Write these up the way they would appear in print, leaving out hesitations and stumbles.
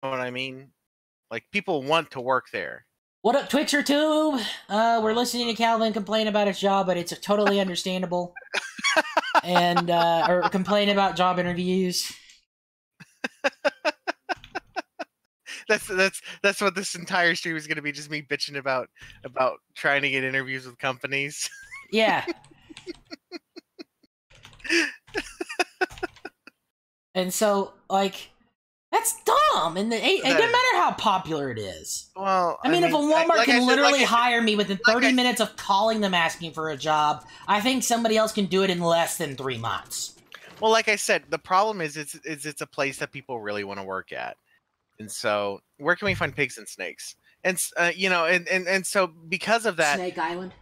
what I mean? Like, people want to work there. What up, Twitcher Tube? We're listening to Calvin complain about his job, but it's totally understandable. And or complain about job interviews. That's what this entire stream is going to be, just me bitching about trying to get interviews with companies. Yeah. And so, like, that's dumb, and it doesn't matter how popular it is. Well, I mean, if a Walmart can literally hire me within 30 minutes of calling them asking for a job, I think somebody else can do it in less than 3 months. Well, like I said, the problem is it's a place that people really want to work at, and so where can we find pigs and snakes? And you know, and so because of that, Snake Island.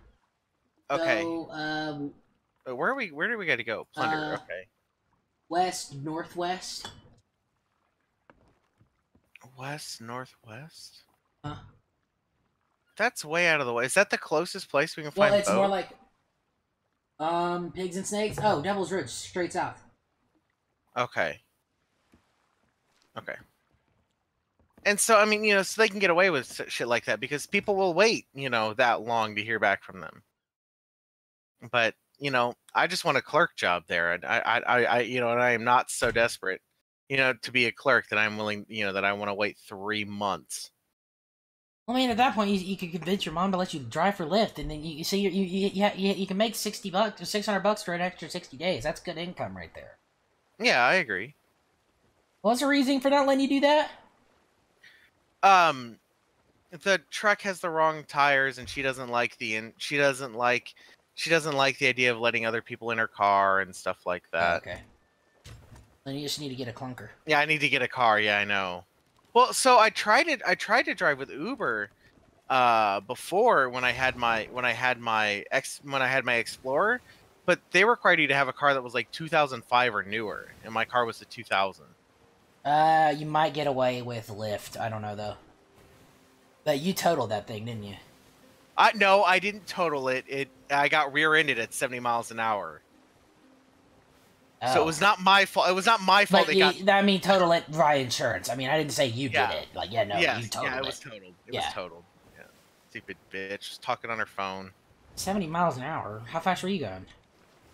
Okay. So, where do we got to go? Plunder. Okay. West, northwest. West, northwest. Huh? That's way out of the way. Is that the closest place we can Well, find? it's more like pigs and snakes. Oh, Devil's Ridge, straight south. Okay. Okay. And so, I mean, you know, so they can get away with shit like that because people will wait, you know, that long to hear back from them. But, you know, I just want a clerk job there, and I you know, and I am not so desperate, you know, to be a clerk that I'm willing, you know, that I want to wait 3 months. I mean, at that point, you could convince your mom to let you drive for Lyft, and then you see you can make $60 or $600 for an extra 60 days. That's good income right there. Yeah, I agree. What's the reason for not letting you do that? The truck has the wrong tires, and she doesn't like the idea of letting other people in her car and stuff like that. Oh, okay. Then you just need to get a clunker. Yeah, I need to get a car. Yeah, I know. Well, so I tried to drive with Uber before when I had my Explorer, but they required you to have a car that was like 2005 or newer, and my car was the 2000. You might get away with Lyft. I don't know though. But you totaled that thing, didn't you? No, I didn't total it. I got rear-ended at 70 miles an hour. Oh. So it was not my fault. It was not my fault. But I mean, total it via insurance. I mean, I didn't say you did it. Like, yeah, no, you totaled it. Yeah, it was totaled. It was totaled. Yeah. Stupid bitch. Just talking on her phone. 70 miles an hour? How fast were you going?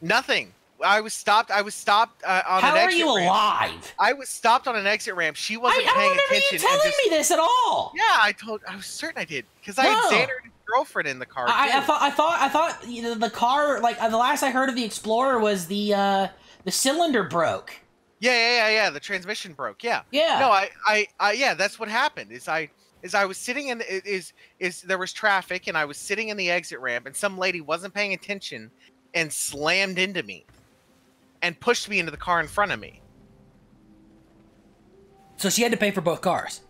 Nothing. I was stopped on an exit ramp. How are you alive? I was stopped on an exit ramp. She wasn't paying attention. I don't remember you telling me this at all. Yeah, I was certain I did. Because I had Xander and his girlfriend in the car, I thought you know, the car, like, the last I heard of the Explorer was the cylinder broke. Yeah. The transmission broke. Yeah. Yeah. No, yeah, that's what happened. I was sitting in there was traffic, and I was sitting in the exit ramp, and some lady wasn't paying attention and slammed into me and pushed me into the car in front of me. So she had to pay for both cars?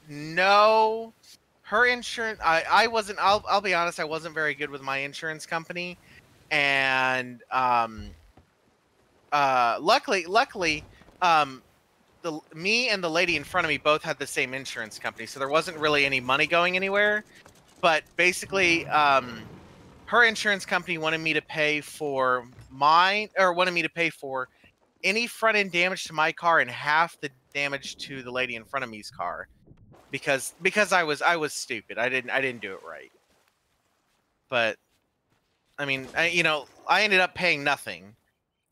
No. Her insurance, I wasn't, I'll be honest, I wasn't very good with my insurance company. And luckily, me and the lady in front of me both had the same insurance company, so there wasn't really any money going anywhere. But basically, her insurance company wanted me to pay for any front end damage to my car and half the damage to the lady in front of me's car, because I was stupid. I didn't do it right. But I mean, I ended up paying nothing,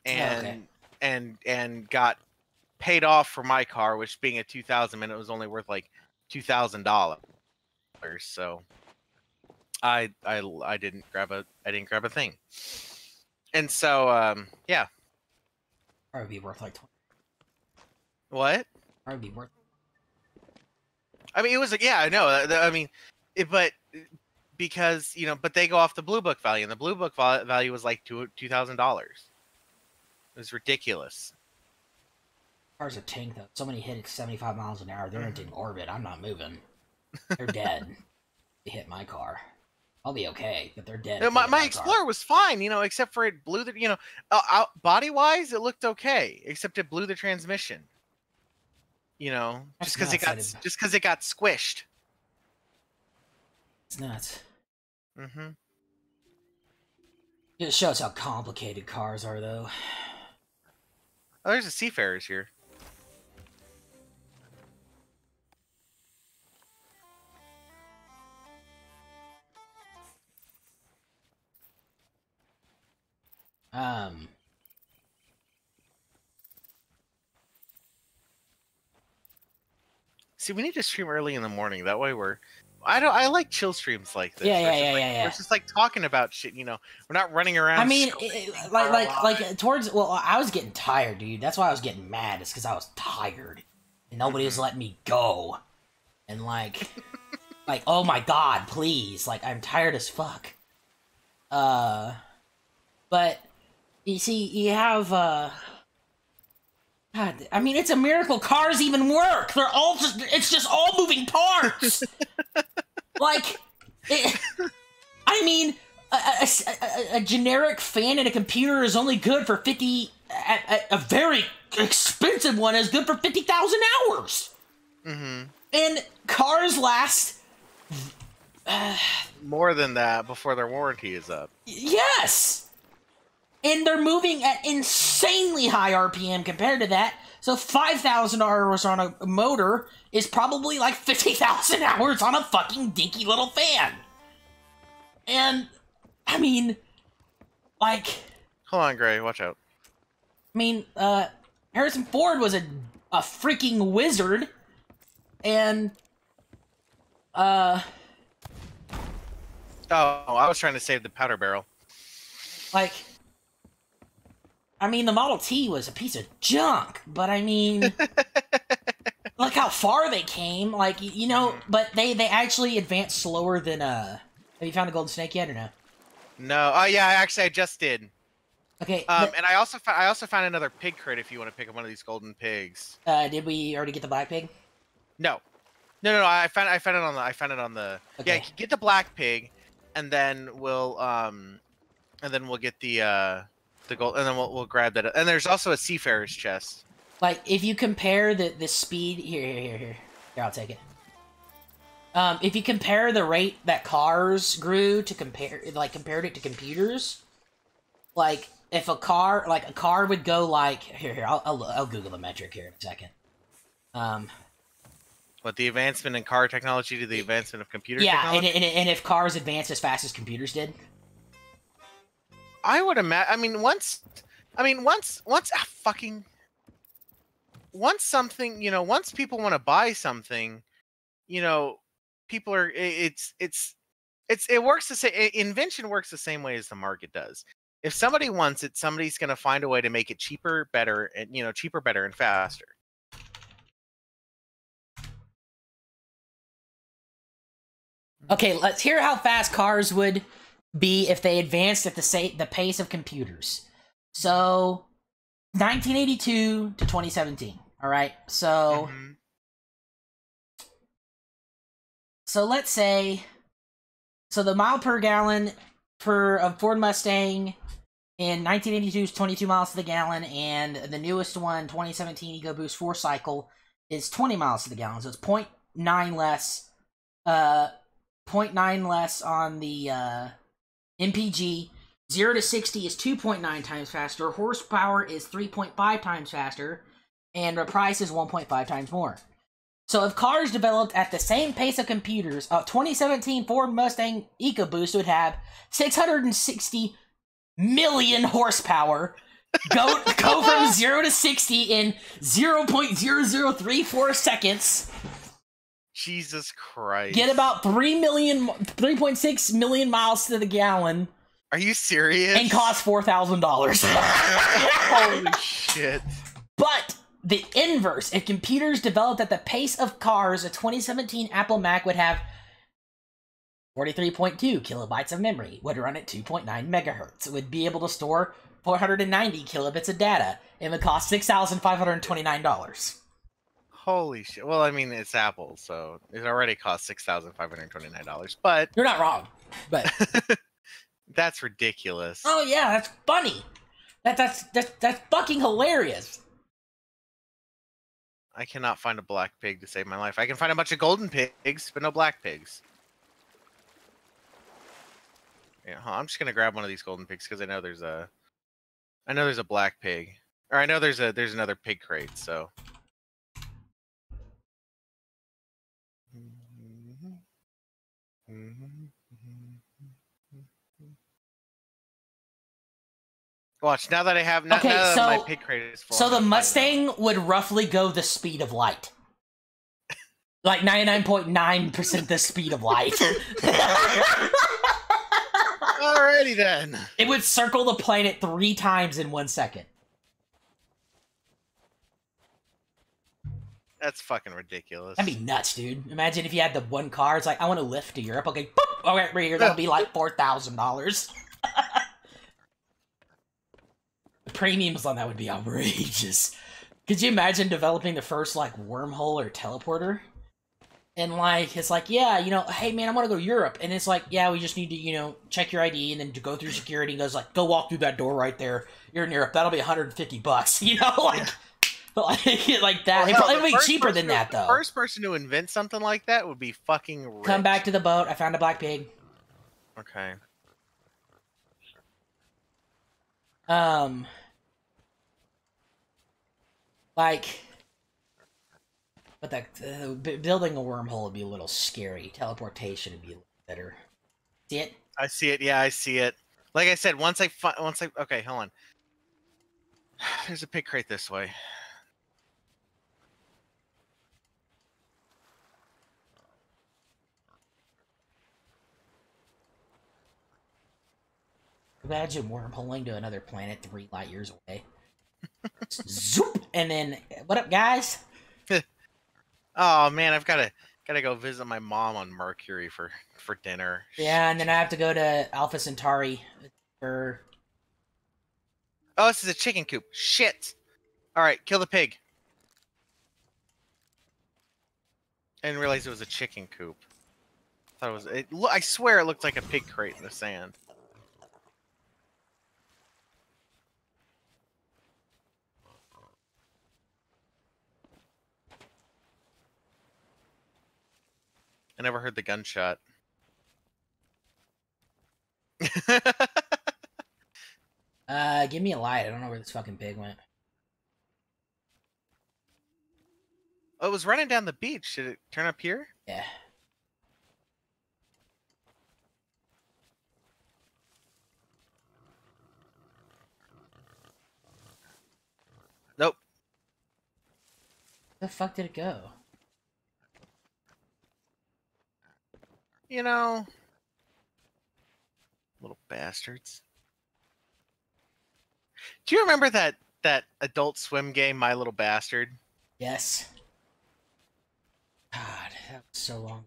and got paid off for my car, which being a 2000, and it was only worth like $2,000. So I didn't grab a thing, and so yeah. Probably be worth like 20. What? Probably be worth. I mean, it was like, yeah, I know. I mean, but because but they go off the Blue Book value, and the Blue Book value was like $2,000. It was ridiculous. Car's a tank though. Somebody hit it 75 miles an hour. They're in orbit. I'm not moving. They're dead. They hit my car. I'll be okay, but they're dead. My Explorer was fine, except for it blew the, body-wise, it looked okay, except it blew the transmission. Just because it got squished. It's nuts. Mm-hmm. It shows how complicated cars are, though. Oh, there's a Seafarers here. Um, See, we need to stream early in the morning. That way we're. I like chill streams like this. Yeah, where yeah, it's just yeah, like, yeah, yeah. We're just like talking about shit. You know, we're not running around. I mean, screaming like, for our lives. towards. Well, I was getting tired, dude. That's why I was getting mad. It's because I was tired, and nobody was letting me go. And like, oh my god, please! Like, I'm tired as fuck. But you see, you have God, I mean, it's a miracle cars even work. They're all it's just all moving parts. Like, I mean, a generic fan in a computer is only good for 50. A very expensive one is good for 50,000 hours. Mm-hmm. And cars last. More than that before their warranty is up. Yes. And they're moving at insanely high RPM compared to that. So 5,000 hours on a motor is probably like 50,000 hours on a fucking dinky little fan. And, I mean, like... Hold on, Gray. Watch out. I mean, Harrison Ford was a freaking wizard. And, Oh, I was trying to save the powder barrel. like... I mean, the Model T was a piece of junk, but I mean, look how far they came. Like, you know, but they actually advanced slower than, have you found a golden snake yet or no? No. Oh, yeah, actually, I just did. Okay. And I also found another pig crate if you want to pick up one of these golden pigs. Did we already get the black pig? No. I found it on the. Okay. Yeah, get the black pig, and then we'll get the gold, and then we'll grab that. And there's also a seafarer's chest. Like, if you compare the speed... Here, I'll take it. If you compare the rate that cars grew to compared it to computers, like, if a car would go like... Here, I'll Google the metric here in a second. What, the advancement in car technology to the advancement of computer technology? technology? And if cars advanced as fast as computers did? I would imagine. Once something, once people want to buy something, people are. It works the same. Invention works the same way as the market does. If somebody wants it, somebody's going to find a way to make it cheaper, better, and better, and faster. Okay, let's hear how fast cars would be if they advanced at the pace of computers. So, 1982 to 2017. All right. So, so let's say, so the mile per gallon for a Ford Mustang in 1982 is 22 miles to the gallon, and the newest one, 2017 EcoBoost 4-cycle, is 20 miles to the gallon. So it's 0.9 less. 0.9 less on the MPG. 0 to 60 is 2.9 times faster. Horsepower is 3.5 times faster. And the price is 1.5 times more. So if cars developed at the same pace of computers, a 2017 Ford Mustang EcoBoost would have 660 million horsepower. Go from 0 to 60 in 0.0034 seconds. Jesus Christ. Get about 3.6 million miles to the gallon. Are you serious? And cost $4,000. Holy shit. But the inverse, if computers developed at the pace of cars, a 2017 Apple Mac would have 43.2 kilobytes of memory, would run at 2.9 megahertz. It would be able to store 490 kilobits of data. It would cost $6,529. Holy shit. Well, it's Apple, so it already costs $6,529, but... You're not wrong, but... That's ridiculous. Oh, yeah, that's funny. That's fucking hilarious. I cannot find a black pig to save my life. I can find a bunch of golden pigs, but no black pigs. Yeah, I'm just gonna grab one of these golden pigs because I know there's a black pig, or I know there's another pig crate. So. Watch, now that I have, now Okay, that so- my pig crate is full. So I'm the gonna find Mustang would roughly go the speed of light. Like 99.9% the speed of light. Alrighty then. It would circle the planet 3 times in 1 second. That's fucking ridiculous. That'd be nuts, dude. Imagine if you had the one car, it's like, I want to lift to Europe. Okay, boop! Okay, right here, that'll be like $4,000. The premiums on that would be outrageous. Could you imagine developing the first, like, wormhole or teleporter? And, like, it's like, yeah, you know, hey, man, I want to go to Europe. And it's like, yeah, we just need to, you know, check your ID and then to go through security. And goes like, go walk through that door right there. You're in Europe. That'll be $150, you know? Like, like that. Well, It'll be cheaper than that, though. The first person to invent something like that would be fucking rich. Come back to the boat. I found a black pig. Okay. Like, but building a wormhole would be a little scary. Teleportation would be a little better. See it? I see it. Yeah, I see it. Like I said, once I okay, hold on. There's a pig crate this way. Imagine wormholing to another planet 3 light years away. Zoop! And then, what up, guys? Oh man, I've gotta go visit my mom on Mercury for dinner. Yeah, and then I have to go to Alpha Centauri for... Oh, this is a chicken coop. Shit! Alright, kill the pig. I didn't realize it was a chicken coop. I thought it was... I swear it looked like a pig crate in the sand. I never heard the gunshot. Give me a light. I don't know where this fucking pig went. Oh, it was running down the beach. Should it turn up here? Yeah. Nope. Where the fuck did it go? You know, little bastards. Do you remember that Adult Swim game, My Little Bastard? Yes. God, that was so long.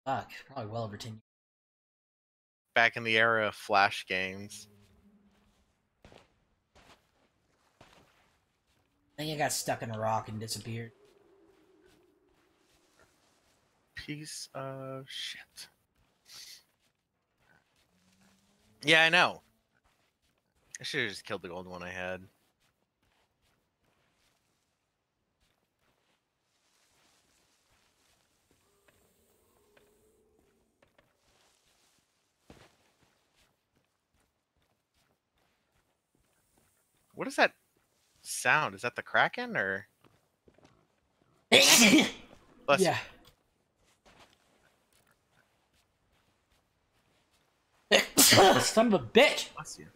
Fuck, probably well over 10 years. Back in the era of Flash games. I think I got stuck in a rock and disappeared. Piece of shit. Yeah, I know. I should have just killed the gold one I had. What is that sound? Is that the Kraken or? Bless Yeah. Son of a bitch! Bless you.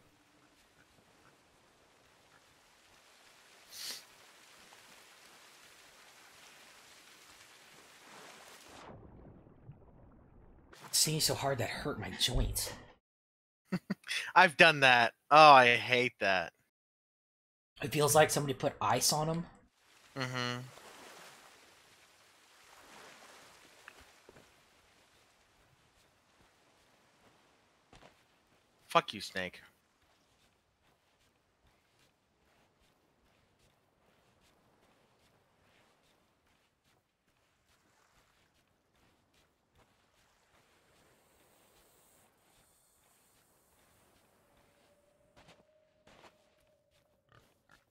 Singing so hard that hurt my joints. I've done that. Oh, I hate that. It feels like somebody put ice on them. Mm-hmm. Fuck you, Snake.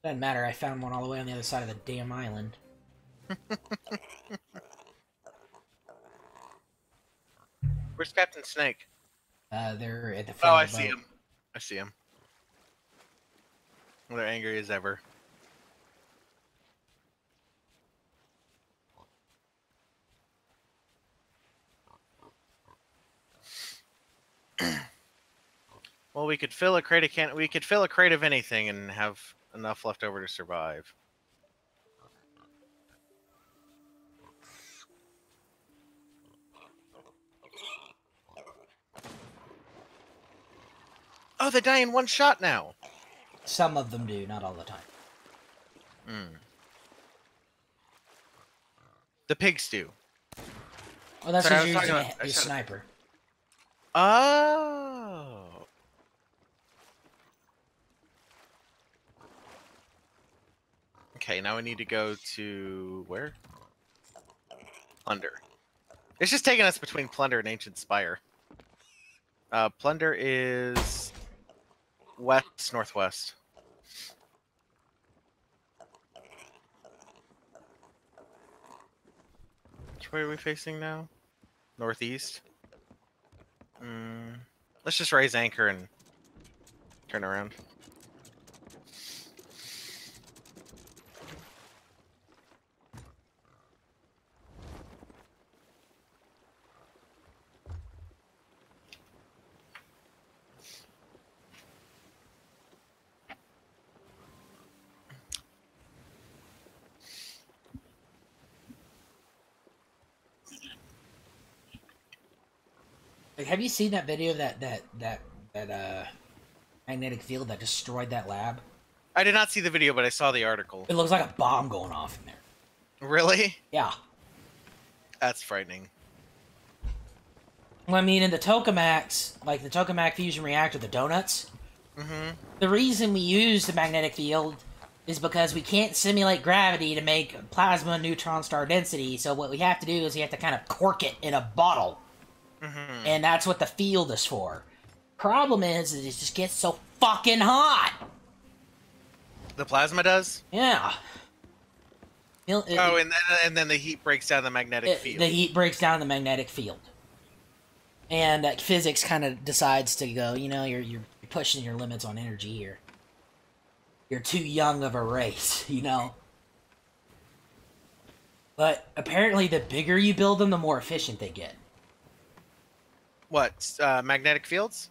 Doesn't matter, I found one all the way on the other side of the damn island. Where's Captain Snake? They're at the Oh, front I of the see boat. him. I see him. They're angry as ever. Well, we could fill a crate of we could fill a crate of anything and have enough left over to survive. Oh, they die in one shot now. Some of them do, not all the time. The pigs do. Oh, that's Sorry, because you're using a sniper. Oh. Okay, now we need to go to where? Plunder. It's just taking us between Plunder and Ancient Spire. Plunder is west northwest. Which way are we facing now? Northeast. Let's just raise anchor and turn around. Like, have you seen that video of that magnetic field that destroyed that lab? I did not see the video, but I saw the article. It looks like a bomb going off in there. Really? Yeah. That's frightening. Well, I mean, in the tokamaks, like the tokamak fusion reactor, the donuts, the reason we use the magnetic field is because we can't simulate gravity to make plasma neutron star density, so what we have to do is we have to kind of cork it in a bottle. And that's what the field is for. Problem is it just gets so fucking hot. The plasma does? Yeah. And then the heat breaks down the magnetic field. The heat breaks down the magnetic field. And physics kind of decides to go, you know, you're pushing your limits on energy here. You're too young of a race, you know? But apparently the bigger you build them, the more efficient they get. What? Magnetic fields?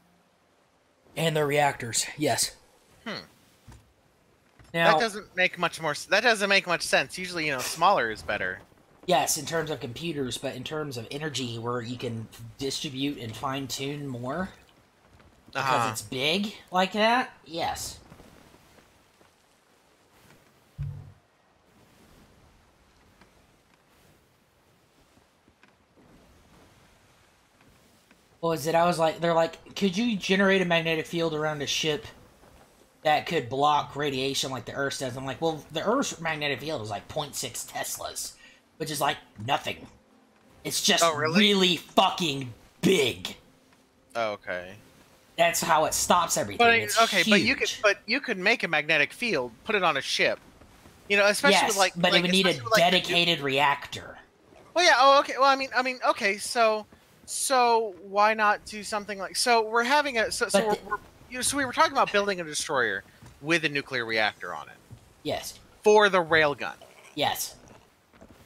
And the reactors, yes. Now, that doesn't make much sense. Usually, you know, smaller is better. Yes, in terms of computers, but in terms of energy, where you can distribute and fine-tune more, because it's big like that, yes. What was it? I was like, they're like, could you generate a magnetic field around a ship that could block radiation like the Earth does? I'm like, well, the Earth's magnetic field is like 0.6 Teslas, which is like nothing. It's just really fucking big. Oh, okay. That's how it stops everything. But, huge. but you could make a magnetic field, put it on a ship. You know, especially with like. But it would need a dedicated reactor. Well, yeah. Oh, okay. Well, I mean, okay. So why not do something like? So we're having a. So we were talking about building a destroyer with a nuclear reactor on it. Yes. For the railgun. Yes.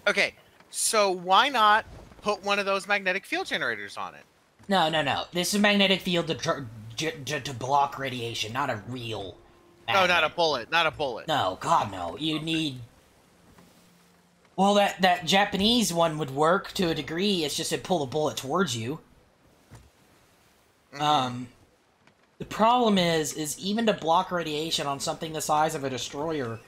Okay. So why not put one of those magnetic field generators on it? No. This is magnetic field to block radiation, not a real magnet. No, not a bullet. Not a bullet. No, God, no. You need... Well, that Japanese one would work to a degree. It's just it'd pull the bullet towards you. The problem is even to block radiation on something the size of a destroyer,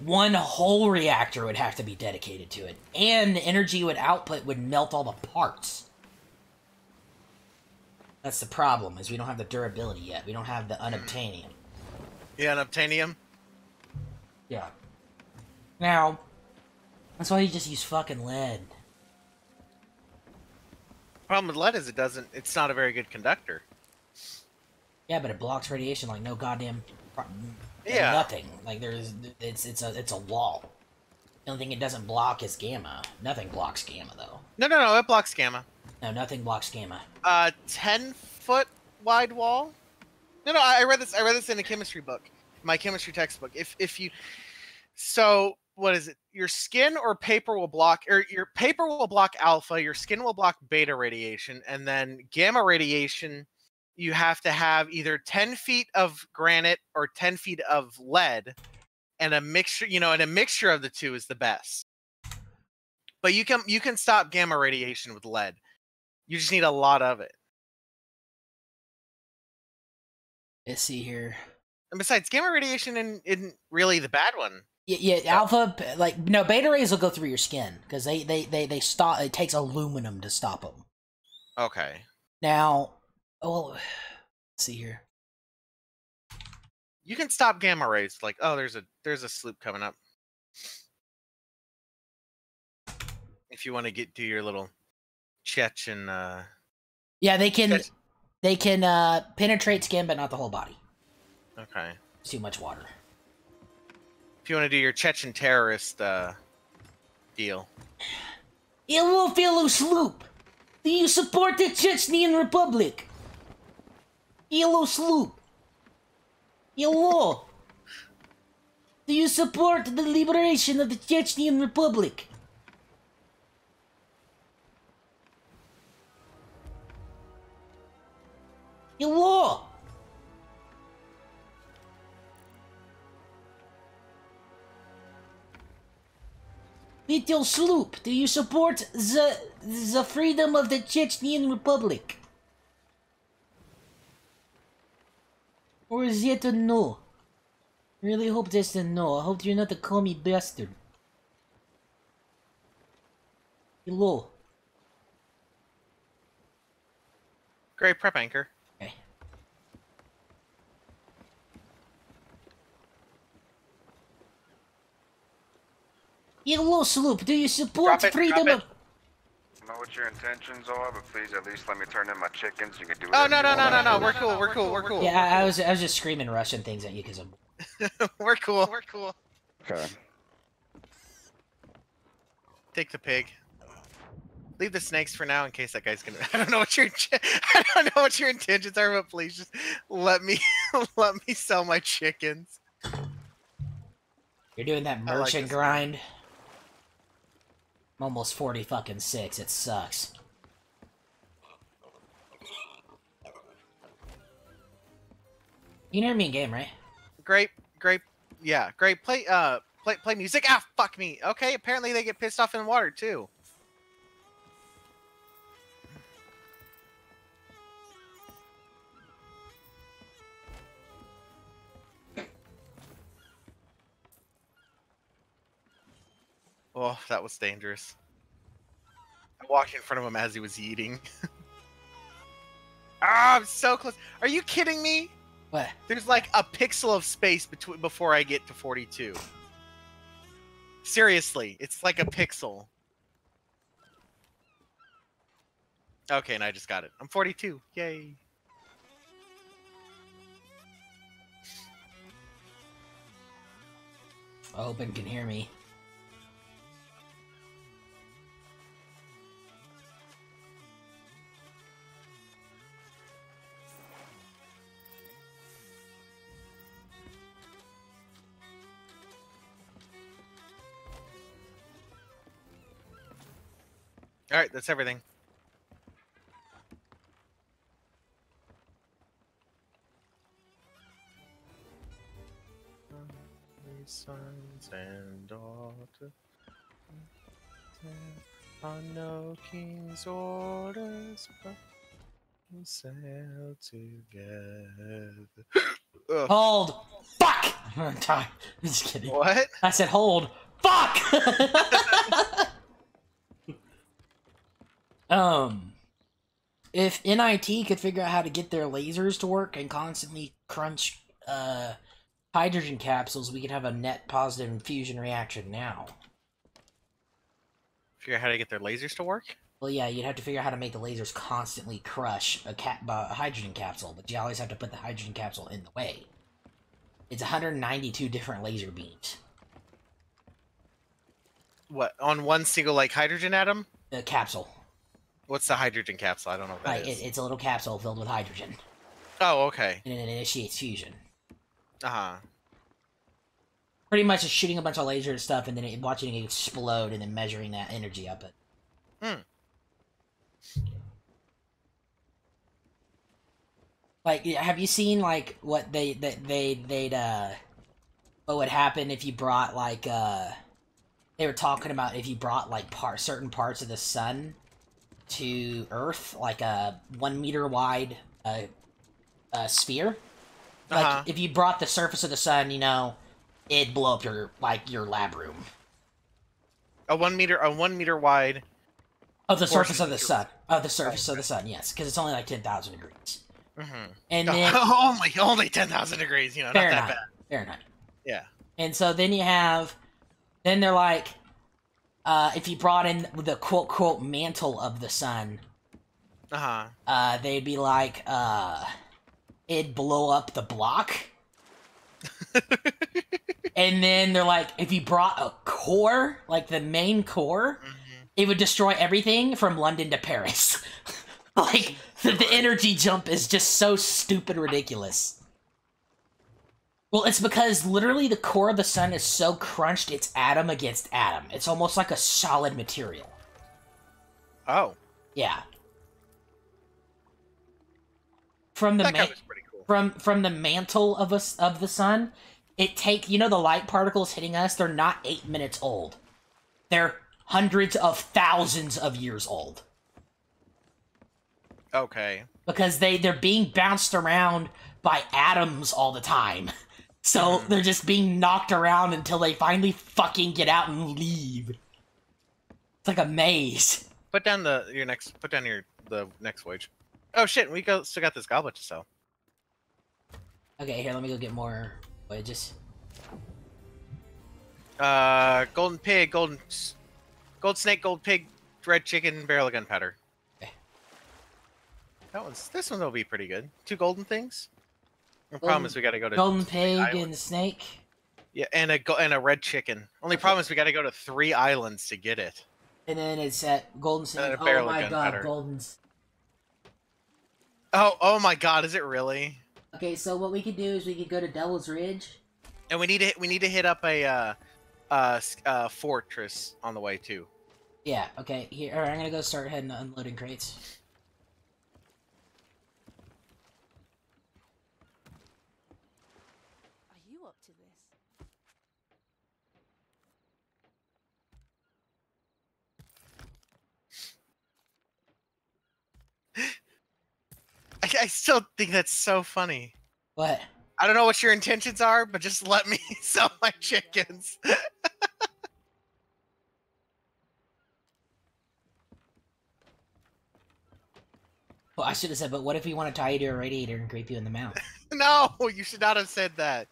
one whole reactor would have to be dedicated to it. And the energy it would output would melt all the parts. That's the problem, is we don't have the durability yet. We don't have the unobtainium. Yeah, unobtainium? Yeah. Now, that's why you just use fucking lead. Problem with lead is it's not a very good conductor. Yeah, but it blocks radiation like no goddamn... Yeah. Nothing. Like, it's a wall. The only thing it doesn't block is gamma. Nothing blocks gamma, though. No, it blocks gamma. No, nothing blocks gamma. 10-foot wide wall? No, I read this in a chemistry book. My chemistry textbook. So, what is it? Your skin or paper will block, or your paper will block alpha, your skin will block beta radiation, and then gamma radiation you have to have either 10 feet of granite or 10 feet of lead, and a mixture, and a mixture of the two is the best. But you can stop gamma radiation with lead. You just need a lot of it. Let's see here. And besides, gamma radiation isn't really the bad one. Yeah, alpha, no, beta rays will go through your skin because they stop. It takes aluminum to stop them. Okay. Now, let's see here. You can stop gamma rays. Like, oh, there's a sloop coming up. If you want to do your little Chechen. Yeah, they can penetrate skin, but not the whole body. Okay. It's too much water. If you want to do your Chechen terrorist deal. Hello, fellow sloop. Do you support the Chechnyan Republic? Hello, sloop. Hello. Do you support the liberation of the Chechnyan Republic? Hello. Little sloop, do you support the freedom of the Chechnyan Republic? Or is it a no? I really hope that's a no. I hope you're not a commie bastard. Hello. Great prep anchor. Okay. Hello, sloop. Do you support freedom of... I know what your intentions are, but please at least let me turn in my chickens. You can do it. Oh, no. We're cool. Yeah, I was just screaming Russian things at you because I'm... We're cool. Okay. Take the pig. Leave the snakes for now in case that guy's gonna. I don't know what your intentions are, but please just let me sell my chickens. You're doing that merchant grind. I'm almost 46. It sucks. You never mean game, right? Great. Yeah, great. Play music. Ah, fuck me. Okay, apparently they get pissed off in water too. Oh, that was dangerous. I walked in front of him as he was eating. Ah, I'm so close. Are you kidding me? What? There's like a pixel of space before I get to 42. Seriously, it's like a pixel. Okay, and I just got it. I'm 42. Yay. I hope it can hear me. All right, that's everything. Sons and daughters on no king's orders, but we sail together. Hold! Fuck! I'm tired. I'm just kidding. What? I said hold. Fuck! If NIT could figure out how to get their lasers to work and constantly crunch, hydrogen capsules, we could have a net positive fusion reaction now. Figure out how to get their lasers to work? Well, yeah, you'd have to figure out how to make the lasers constantly crush a hydrogen capsule, but you always have to put the hydrogen capsule in the way. It's 192 different laser beams. What, on one single, like, hydrogen atom? The capsule. What's the hydrogen capsule? I don't know what that is. It's a little capsule filled with hydrogen. Oh, okay. And it initiates fusion. Uh-huh. Pretty much just shooting a bunch of laser stuff and then watching it explode and then measuring that energy output. Like, have you seen like what they'd what would happen if you brought like they were talking about if you brought like certain parts of the sun to Earth, like a 1 meter wide sphere. Like if you brought the surface of the sun, it'd blow up your lab room. A 1 meter wide. Of the surface of the sun. Of the surface of the sun, yes, because it's only like 10,000 degrees. Mm-hmm. And then only 10,000 degrees. Not that bad. Fahrenheit. Yeah. And so then they're like, if you brought in the quote mantle of the sun, they'd be like, it'd blow up the block. And then they're like, if you brought a core, like the main core, it would destroy everything from London to Paris. Like, the energy jump is just so stupid ridiculous. Well, it's because literally the core of the sun is so crunched, it's atom against atom. It's almost like a solid material. Oh. Yeah. From the cool. from the mantle of the sun, the light particles hitting us, they're not 8 minutes old. They're hundreds of thousands of years old. Okay. Because they're being bounced around by atoms all the time. So they're just being knocked around until they finally fucking get out and leave. It's like a maze. Put down the next wage. Oh shit, still got this goblet to sell. Okay, here, let me go get more wages. Golden pig, gold snake, gold pig, red chicken, barrel of gunpowder. Okay. This one will be pretty good. 2 golden things. The problem is we gotta go to golden pig and snake. Yeah, and a red chicken. Only problem is we gotta go to 3 islands to get it. And then it's at golden snake. Oh my god, goldens. Oh my god, is it really? Okay, so what we could do is we could go to Devil's Ridge. And we need to hit up a fortress on the way too. Yeah. Okay. Here, I'm gonna go start heading to unloading crates. Are you up to this? I still think that's so funny. What? I don't know what your intentions are, but just let me sell my chickens. Well, I should have said, but what if we want to tie you to a radiator and grape you in the mouth? No, you should not have said that.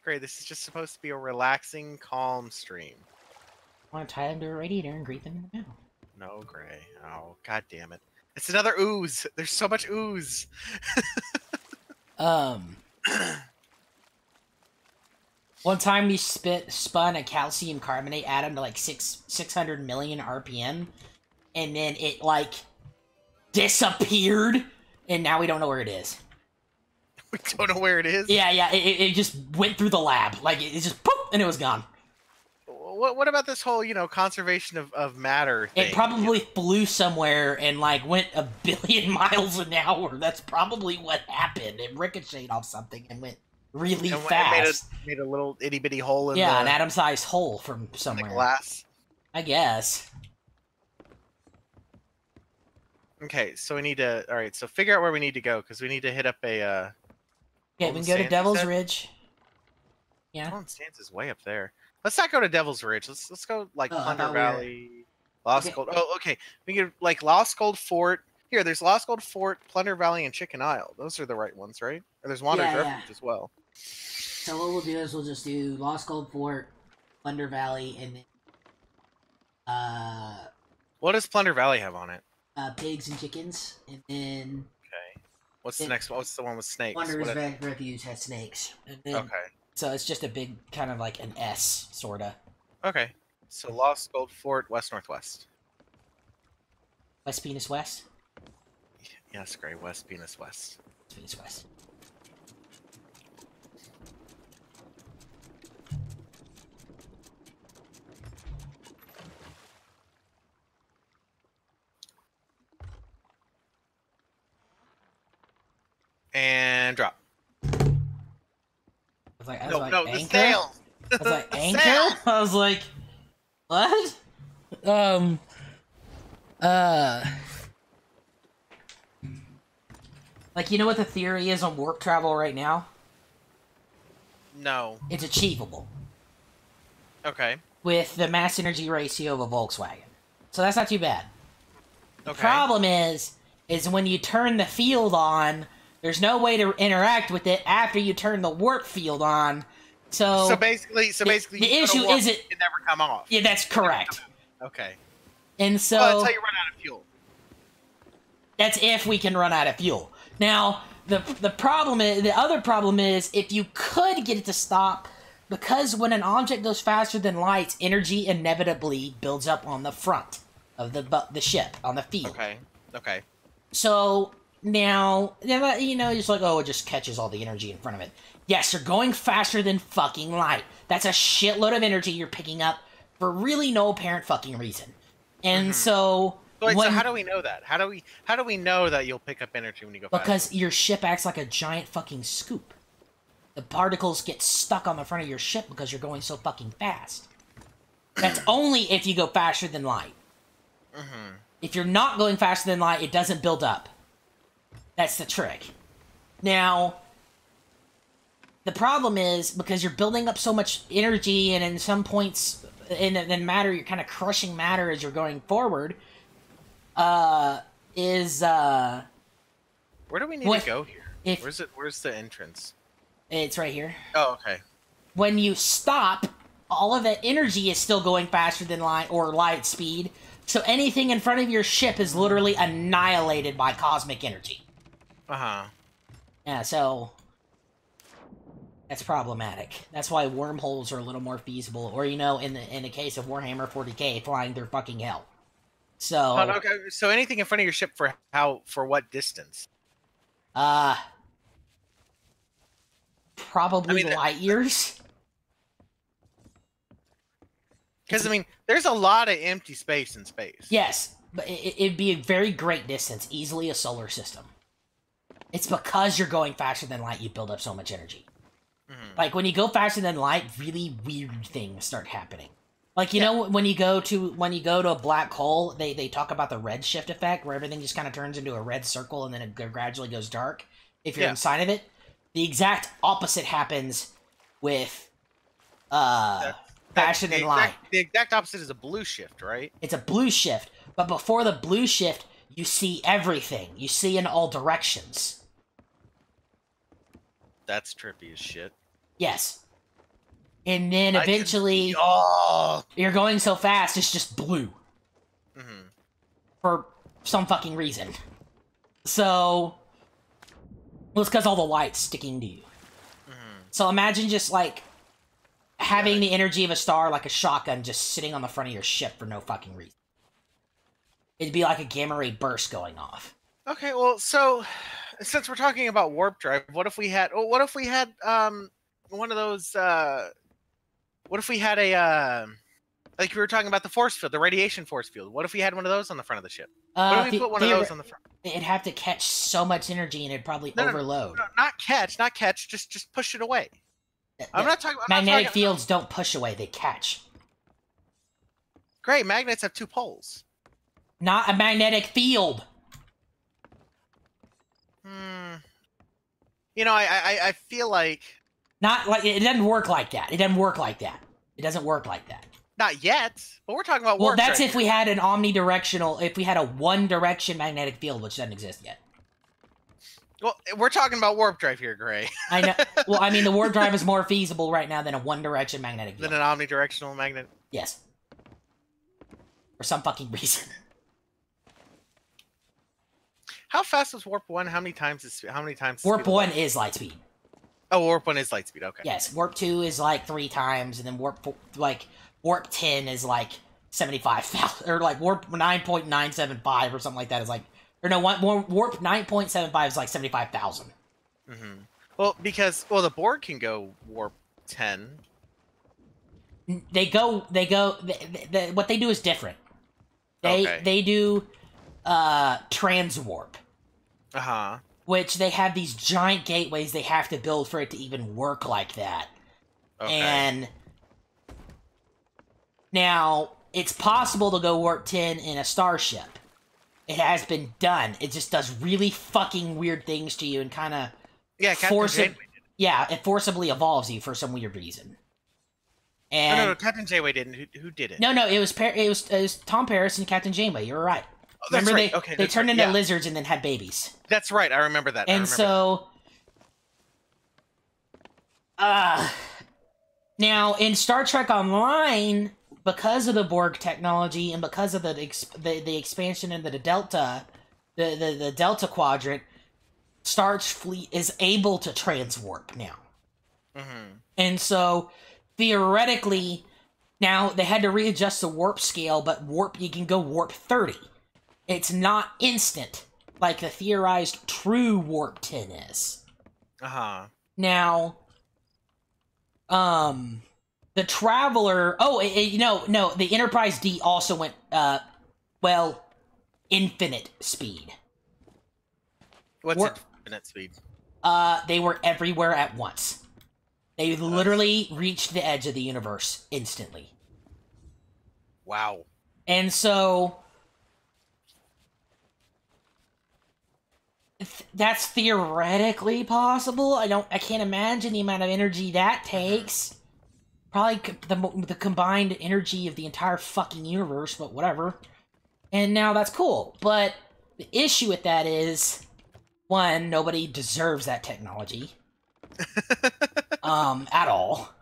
Great, this is just supposed to be a relaxing, calm stream. I want to tie him to a radiator and grape him in the mouth. No, Gray. Oh, god damn it. It's another ooze. There's so much ooze. One time we spun a calcium carbonate atom to like 600 million RPM, and then it like disappeared, and now we don't know where it is. We don't know where it is? Yeah, it just went through the lab. Like, it just poof, and it was gone. What about this whole, conservation of matter thing? It probably flew somewhere and, like, went 1 billion miles an hour. That's probably what happened. It ricocheted off something and went really fast. Made a little itty-bitty hole in an atom-sized hole from somewhere. The glass? I guess. Okay, so we need to... Alright, so figure out where we need to go, because we need to hit up a... Okay, we can go to Devil's Ridge. Yeah. Golden Sands is way up there. Let's not go to Devil's Ridge. Let's go like Plunder Valley, Lost Gold. Oh, okay. We can like Lost Gold Fort. Here, there's Lost Gold Fort, Plunder Valley, and Chicken Isle. Those are the right ones, right? Or there's Wanderer's Refuge as well. So what we'll do is we'll just do Lost Gold Fort, Plunder Valley, and then what does Plunder Valley have on it? Pigs and chickens, and then what's the next one? What's the one with snakes? Wanderer's Refuge has snakes. And then, so it's just a big kind of like an S, sorta. Okay. So Lost Gold Fort, west-northwest. West Penis West? Yes, Gray. West Penis West. West Penis West. and drop. I was No, like, no, the anchor? sails. I was like, The anchor? sails! I was like, what? Like, you know what the theory is on warp travel right now? No. It's achievable Okay. with the mass energy ratio of a Volkswagen. So that's not too bad. The Okay. problem is when you turn the field on, there's no way to interact with it after you turn the warp field on. So basically, the you issue go to warp, isn't- it never come off. Yeah, that's correct. Okay. And so Well, that's how you run out of fuel. that's if we can run out of fuel. Now, the problem is, the other problem is if you could get it to stop, because when an object goes faster than light, energy inevitably builds up on the front of the ship, on the field. Okay. Okay. So now, you know, it's like, oh, it just catches all the energy in front of it. Yes, you're going faster than fucking light. That's a shitload of energy you're picking up for really no apparent fucking reason. And so, Wait, so how do we know that? How do we know that you'll pick up energy when you go faster? because your ship acts like a giant fucking scoop. The particles get stuck on the front of your ship because you're going so fucking fast. That's only if you go faster than light. If you're not going faster than light, it doesn't build up. That's the trick. Now, the problem is, because you're building up so much energy, and in some points in matter, you're kind of crushing matter as you're going forward, Where do we need What- to go here? if- Where's the entrance? it's right here. Oh, okay. When you stop, all of that energy is still going faster than light or light speed. So anything in front of your ship is literally annihilated by cosmic energy. Uh-huh. Yeah, so that's problematic. That's why wormholes are a little more feasible, or in the case of Warhammer 40K, flying through fucking hell. So Oh, okay. So anything in front of your ship for what distance? probably I mean, light years. Because I mean, there's a lot of empty space in space. Yes, but it'd be a very great distance, easily a solar system. It's because you're going faster than light, you build up so much energy. Like, when you go faster than light, really weird things start happening. Like, you know, when you go to a black hole, they talk about the redshift effect, where everything just kind of turns into a red circle and then it gradually goes dark if you're inside of it. The exact opposite happens with faster than light. The exact opposite is a blue shift, right? It's a blue shift, but before the blue shift, you see everything. You see in all directions. That's trippy as shit. Yes. And then I can eventually, see- oh. you're going so fast, it's just blue. Mhm. For some fucking reason. So, well, it's because all the light's sticking to you. So imagine just, like, having the energy of a star like a shotgun just sitting on the front of your ship for no fucking reason. It'd be like a gamma ray burst going off. Okay, well, so since we're talking about warp drive, what if we had one of those what if we had a like we were talking about the force field, the radiation force field. What if we had one of those on the front of the ship? What if we put one of those on the front? It'd have to catch so much energy and it'd probably overload. No, not catch, just push it away. I'm not talking Magnetic fields don't push away, they catch. Great, magnets have two poles. Not a magnetic field. You know, I feel like Not like it doesn't work like that. It doesn't work like that. It doesn't work like that. not yet, but we're talking about Well, warp that's drive if we had an omnidirectional, if we had a one direction magnetic field, which doesn't exist yet. Well, we're talking about warp drive here, Gray. I know. Well, I mean, the warp drive is more feasible right now than a one direction magnetic field. Than an omnidirectional magnet. Yes. For some fucking reason. How fast is warp 1? How many times is Warp speed of 1 light? is light speed. Oh, warp 1 is light speed. Okay. Yes, warp 2 is like 3 times, and then warp 10 is like 75,000, or like warp 9.975 or something like that is like, or no, warp 9.75 is like 75,000. Well, because the Borg can go warp 10. They go, what they do is different. They do transwarp. Uh-huh. which they have these giant gateways they have to build for it to even work like that. Okay. And now it's possible to go warp 10 in a starship. It has been done. It just does really fucking weird things to you and kind of Yeah, Captain Janeway did. Yeah, it forcibly evolves you for some weird reason. And No, Captain Janeway didn't. Who did it? No, it was Tom Paris and Captain Janeway. You were right. Oh, that's Remember right. they Okay, they that's turned right. into Yeah. lizards and then had babies. That's right. I remember that. And so, now in Star Trek Online, because of the Borg technology and because of the expansion into the Delta, the Delta Quadrant, Starfleet is able to transwarp now. Mm-hmm. And so, theoretically, now they had to readjust the warp scale, but you can go warp 30. It's not instant, like the theorized true warp 10 is. Uh-huh. Now, the Traveler... Oh, no, the Enterprise D also went, infinite speed. What's infinite speed? They were everywhere at once. They literally reached the edge of the universe instantly. Wow. And so... that's theoretically possible. I can't imagine the amount of energy that takes. Probably the combined energy of the entire fucking universe, but whatever. And now that's cool. But the issue with that is, one, nobody deserves that technology. At all.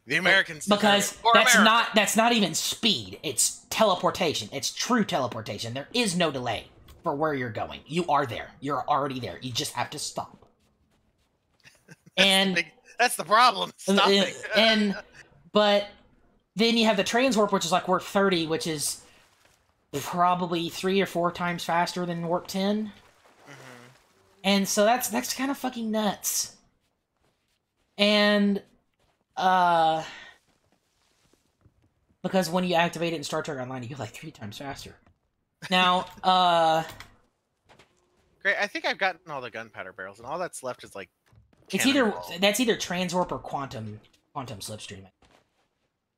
The Americans because deserve it. that's not even speed. It's teleportation. It's true teleportation. There is no delay for where you're going. You are there. You're already there. You just have to stop. And that's the problem. Stopping. But then you have the transwarp, which is like warp 30, which is probably 3 or 4 times faster than warp 10. Mm-hmm. And so that's kind of fucking nuts. And because when you activate it in Star Trek Online, you go like 3 times faster. Now, Great. I think I've gotten all the gunpowder barrels, and all that's left is like. it's either transwarp or quantum slipstream.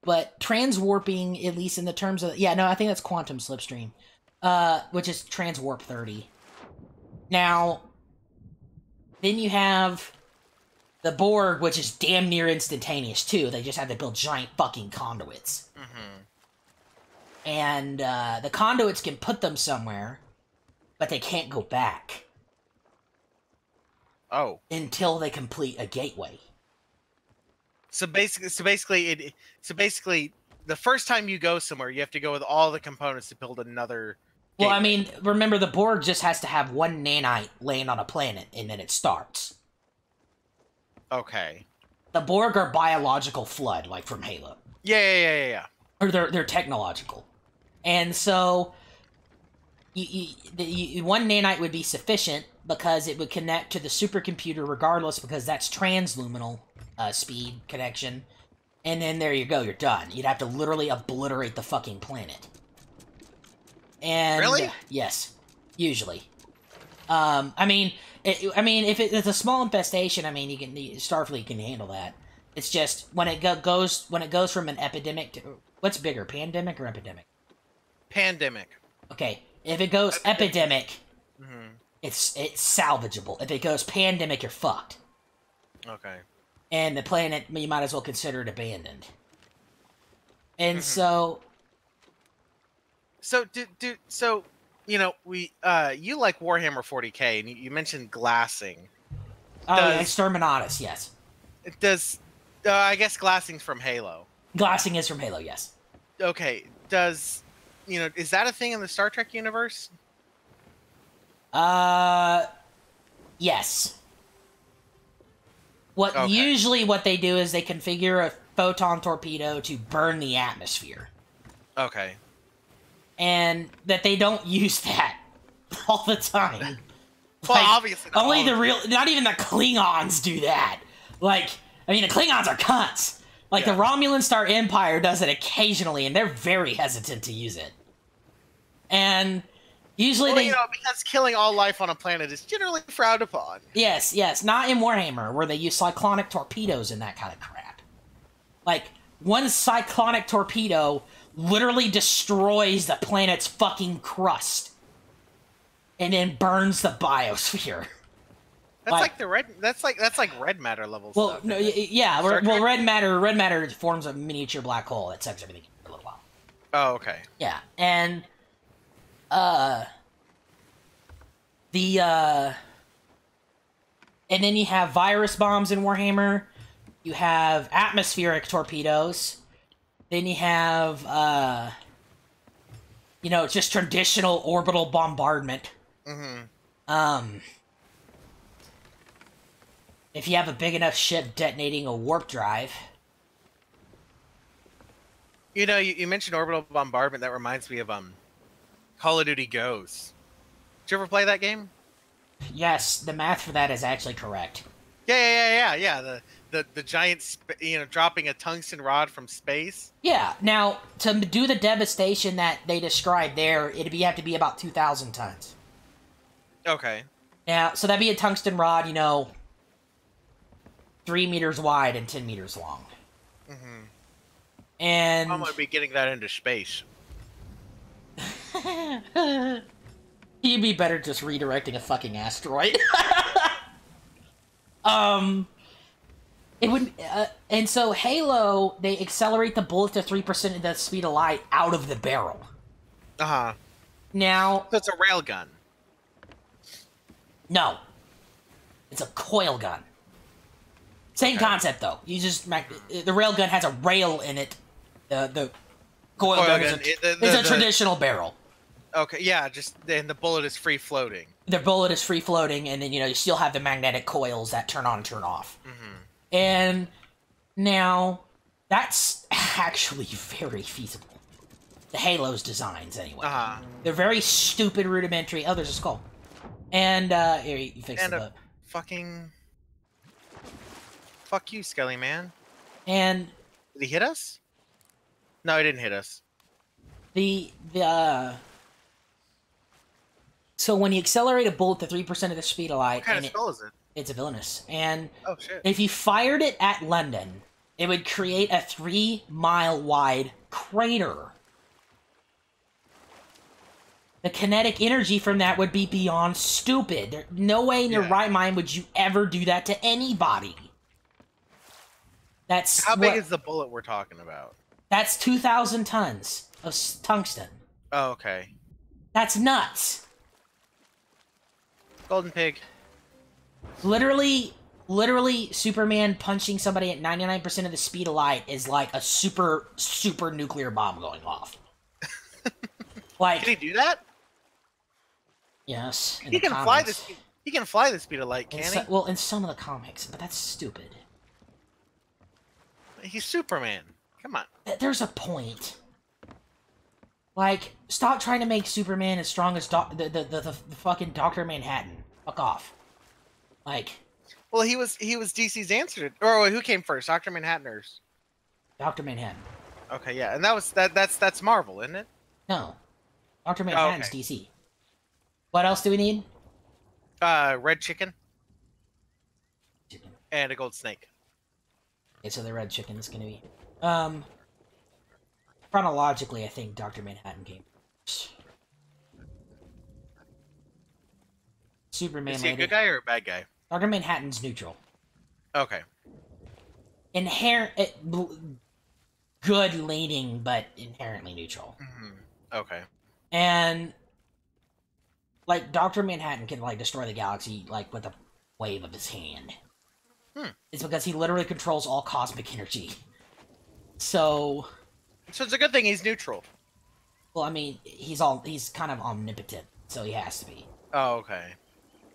But transwarping, at least in the terms of I think that's quantum slipstream, which is transwarp 30. Now, then you have the Borg, which is damn near instantaneous too. They just had to build giant fucking conduits. Mm-hmm. And the conduits can put them somewhere, but they can't go back. Oh. Until they complete a gateway. So basically, the first time you go somewhere, you have to go with all the components to build another. Well, gateway. I mean, remember the Borg just has to have one nanite laying on a planet, and then it starts. Okay. The Borg are biological flood, like from Halo. Yeah. Or they're technological. And so, one nanite would be sufficient because it would connect to the supercomputer regardless, because that's transluminal speed connection. And then there you go, you're done. You'd have to literally obliterate the fucking planet. And really? Yes, usually. I mean, if it's a small infestation, Starfleet can handle that. It's just when it goes from an epidemic to what's bigger, pandemic or epidemic? Pandemic. Okay, if it goes epidemic, mm-hmm. it's salvageable. If it goes pandemic, you're fucked. Okay. And the planet, you might as well consider it abandoned. And mm-hmm. So we you like Warhammer 40K, and you mentioned glassing. Exterminatus, yes. Does I guess glassing's from Halo. Glassing is from Halo, yes. Okay. Is that a thing in the Star Trek universe? Yes. Usually what they do is they configure a photon torpedo to burn the atmosphere. Okay. And that they don't use that all the time. Well, obviously not. Not even the Klingons do that. The Klingons are cunts. The Romulan Star Empire does it occasionally, and they're very hesitant to use it. And Usually Well, because killing all life on a planet is generally frowned upon. Yes, not in Warhammer, where they use cyclonic torpedoes and that kind of crap. Like, one cyclonic torpedo literally destroys the planet's fucking crust. And then burns the biosphere. That's like the red. That's like red matter level well, stuff. No, yeah. well, red matter forms a miniature black hole that sucks everything for a little while. Oh, okay. Yeah, and and then you have virus bombs in Warhammer. You have atmospheric torpedoes. Then you have just traditional orbital bombardment. Mm-hmm. If you have a big enough ship detonating a warp drive. You mentioned orbital bombardment. That reminds me of Call of Duty Ghosts. Did you ever play that game? Yes, the math for that is actually correct. Yeah. The giant, dropping a tungsten rod from space. Yeah. Now, to do the devastation that they described there, it'd have to be about 2,000 tons. Okay. Now, so that'd be a tungsten rod, 3 meters wide and 10 meters long. Mm-hmm. And I'm gonna be getting that into space. You'd be better just redirecting a fucking asteroid. It would, and so Halo, they accelerate the bullet to 3% of the speed of light out of the barrel. Uh-huh. Now... So it's a rail gun. No. It's a coil gun. Same concept, though. You just... The rail gun has a rail in it. The coil gun is a traditional barrel. Okay, yeah, and the bullet is free floating. The bullet is free floating, and then, you still have the magnetic coils that turn on and turn off. Mm-hmm. And now, that's actually very feasible. The Halo's designs, anyway. Uh-huh. They're very stupid, rudimentary. Oh, there's a skull. And, here, you fix it up. Fucking... Fuck you, Skelly Man. And... Did he hit us? No, he didn't hit us. So when you accelerate a bullet to 3% of the speed of light... What kind of skull is it? It's a villainous. And oh, shit. If you fired it at London, it would create a 3-mile-wide crater. The kinetic energy from that would be beyond stupid. There's no way in your right mind would you ever do that to anybody. That's how big is the bullet we're talking about? That's 2,000 tons of tungsten. Oh, okay. That's nuts. Golden Pig. Literally, Superman punching somebody at 99% of the speed of light is like a super nuclear bomb going off. Like, can he do that? Yes. He can fly the speed. He can fly the speed of light, can he? Well, in some of the comics, but that's stupid. He's Superman. Come on. There's a point. Like, stop trying to make Superman as strong as the fucking Dr. Manhattan. Fuck off. Like, well, he was DC's answer to, or who came first, Dr. Manhattan or Dr. Manhattan? Okay, yeah, and that's Marvel, isn't it? No, Dr. Manhattan's DC. What else do we need? Red chicken. And a gold snake. Okay, so the red chicken is gonna be. Chronologically, I think Dr. Manhattan came first. Superman. Is he a good guy or a bad guy? Dr. Manhattan's neutral. Okay. Good leaning, but inherently neutral. Mm-hmm. Okay. And like Dr. Manhattan can like destroy the galaxy like with a wave of his hand. It's because he literally controls all cosmic energy. So it's a good thing he's neutral. Well, I mean, he's kind of omnipotent, so he has to be. Oh, okay.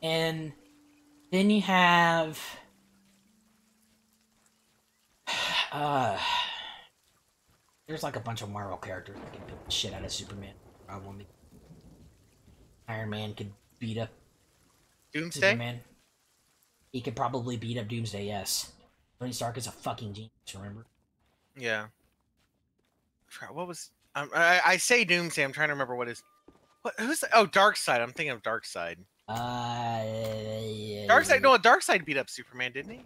And then you have there's like a bunch of Marvel characters that can beat the shit out of Superman. Probably Iron Man could beat up Doomsday. Superman. He could probably beat up Doomsday. Yes, Tony Stark is a fucking genius. Remember? Yeah. What was I say Doomsday? I'm trying to remember what Who's? Oh, Darkseid. I'm thinking of Darkseid. Yeah. Darkseid. No, Darkseid beat up Superman, didn't he?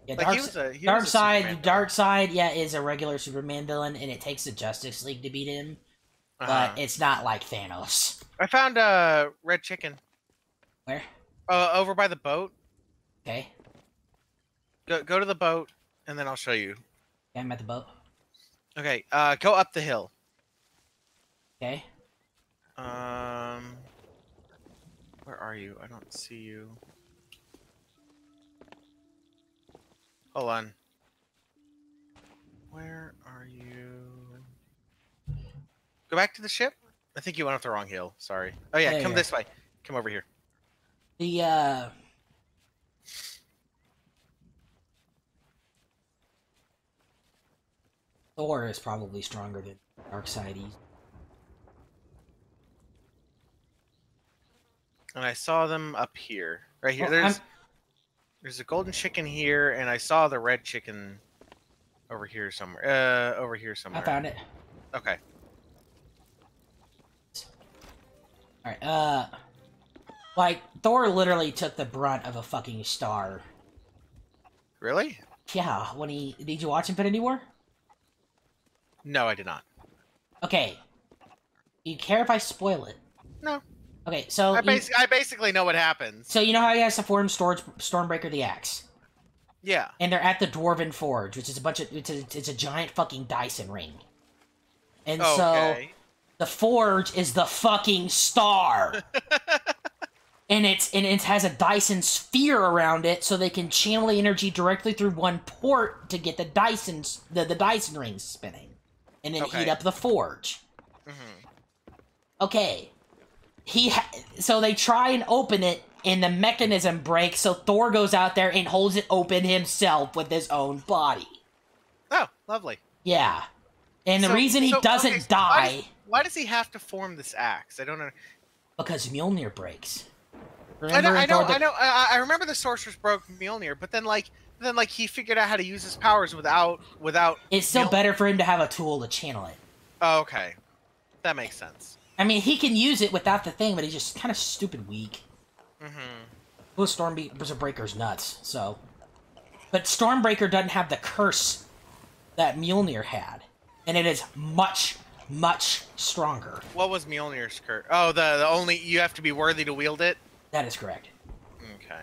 Yeah, Like, he was a Superman villain. Darkseid, yeah, is a regular Superman villain, and it takes the Justice League to beat him, but it's not like Thanos. I found red chicken. Where? Over by the boat. Okay. Go to the boat, and then I'll show you. Okay, I'm at the boat. Okay. Go up the hill. Okay. Where are you? I don't see you. Hold on. Where are you? Go back to the ship? I think you went up the wrong hill. Sorry. Oh yeah, come this way. Come over here. The Thor is probably stronger than Darkseid. And I saw them up here. Right here. Well, There's a golden chicken here, and I saw the red chicken over here somewhere. Over here somewhere. I found it. Okay. Alright, like, Thor literally took the brunt of a fucking star. Really? Yeah, when did you watch Infinity War? No, I did not. Okay. Do you care if I spoil it? No. Okay, so... I basically know what happens. So you know how he has to form Stormbreaker the Axe? Yeah. And they're at the Dwarven Forge, which is a bunch of... It's a giant fucking Dyson ring. And so... The Forge is the fucking star! and it has a Dyson sphere around it, so they can channel the energy directly through one port to get the Dyson rings spinning. And then heat up the Forge. Mm-hmm. Okay. So they try and open it, and the mechanism breaks, so Thor goes out there and holds it open himself with his own body. Oh, lovely. Yeah. And the reason he doesn't die... Why does he have to form this axe? I don't know. Because Mjolnir breaks. Remember, I know. I remember the Sorceress broke Mjolnir, but then he figured out how to use his powers without... It's still better for him to have a tool to channel it. Oh, okay. That makes sense. I mean, he can use it without the thing, but he's just kind of stupid weak. Mm-hmm. Well, Stormbreaker's nuts, so... But Stormbreaker doesn't have the curse that Mjolnir had. And it is much, much stronger. What was Mjolnir's curse? Oh, the only... You have to be worthy to wield it? That is correct. Okay.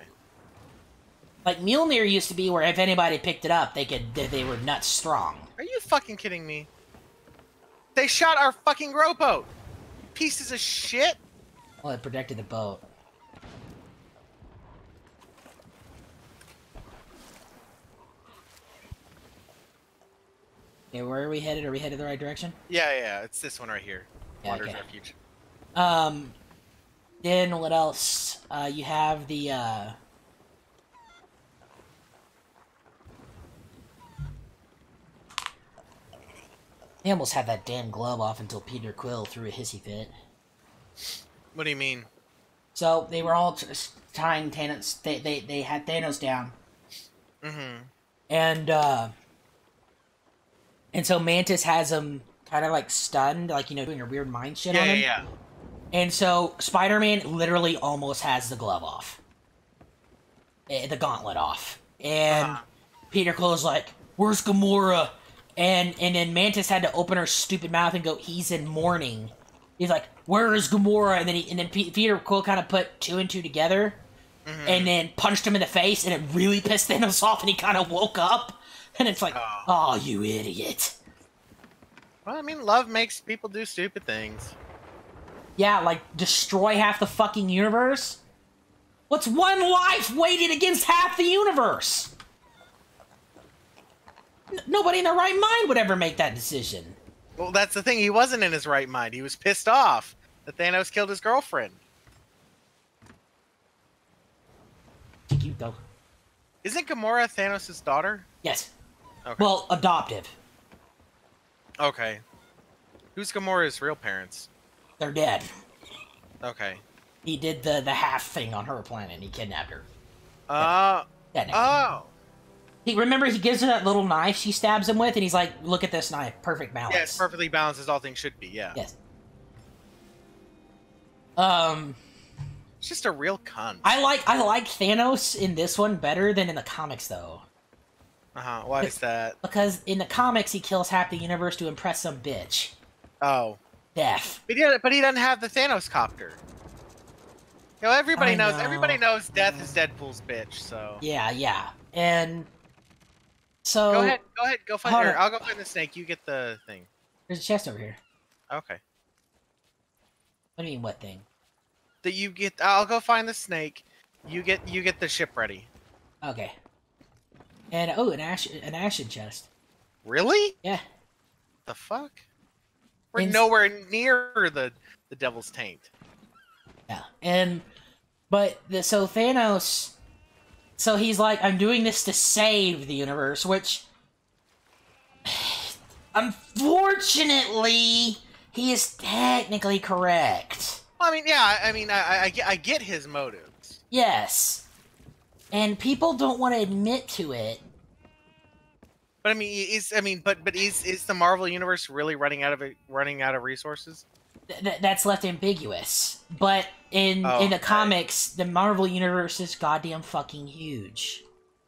Like, Mjolnir used to be where if anybody picked it up, they were nuts strong. Are you fucking kidding me? They shot our fucking rowboat! Pieces of shit! Well, it protected the boat. Okay, where are we headed? Are we headed the right direction? Yeah, it's this one right here. Yeah, Wander's okay. Refuge. Then what else? You have the, They almost had that damn glove off until Peter Quill threw a hissy fit. What do you mean? So, they were all tying Thanos... They had Thanos down. Mm-hmm. And so Mantis has him kind of, like, stunned, like, you know, doing a weird mind shit on him. Yeah. And so, Spider-Man literally almost has the glove off. The gauntlet off. And Peter Quill's like, where's Gamora? And then Mantis had to open her stupid mouth and go, he's in mourning. He's like, where is Gamora? And then Peter Quill kind of put two and two together. Mm-hmm. And then punched him in the face, and it really pissed Thanos off, and he kind of woke up. And it's like, oh, you idiot. Well, I mean, love makes people do stupid things. Yeah, like, destroy half the fucking universe? What's one life weighted against half the universe? Nobody in their right mind would ever make that decision. Well, that's the thing. He wasn't in his right mind. He was pissed off that Thanos killed his girlfriend. Cute, though. Isn't Gamora Thanos' daughter? Yes. Okay. Well, adoptive. Okay. Who's Gamora's real parents? They're dead. Okay. He did the half thing on her planet, and he kidnapped her. Remember, he gives her that little knife she stabs him with, and he's like, look at this knife. Perfect balance. Yeah, it's perfectly balanced as all things should be, yeah. Yes. It's just a real cunt. I like Thanos in this one better than in the comics, though. Why is that? Because in the comics, he kills half the universe to impress some bitch. Oh. Death. But he doesn't have the Thanos copter. You know, everybody knows Death is Deadpool's bitch, so. Yeah. And so go find her. I'll go find the snake, you get the thing. There's a chest over here. Okay. What do you mean, what thing? I'll go find the snake. You get the ship ready. Okay. And an ashen chest. Really? Yeah. The fuck? We're nowhere near the Devil's Taint. Yeah. So Thanos, so he's like, I'm doing this to save the universe, which unfortunately he is technically correct. Well, I get his motives. Yes. And people don't want to admit to it. But is the Marvel universe really running out of resources? That's left ambiguous. But in the comics, the Marvel universe is goddamn fucking huge.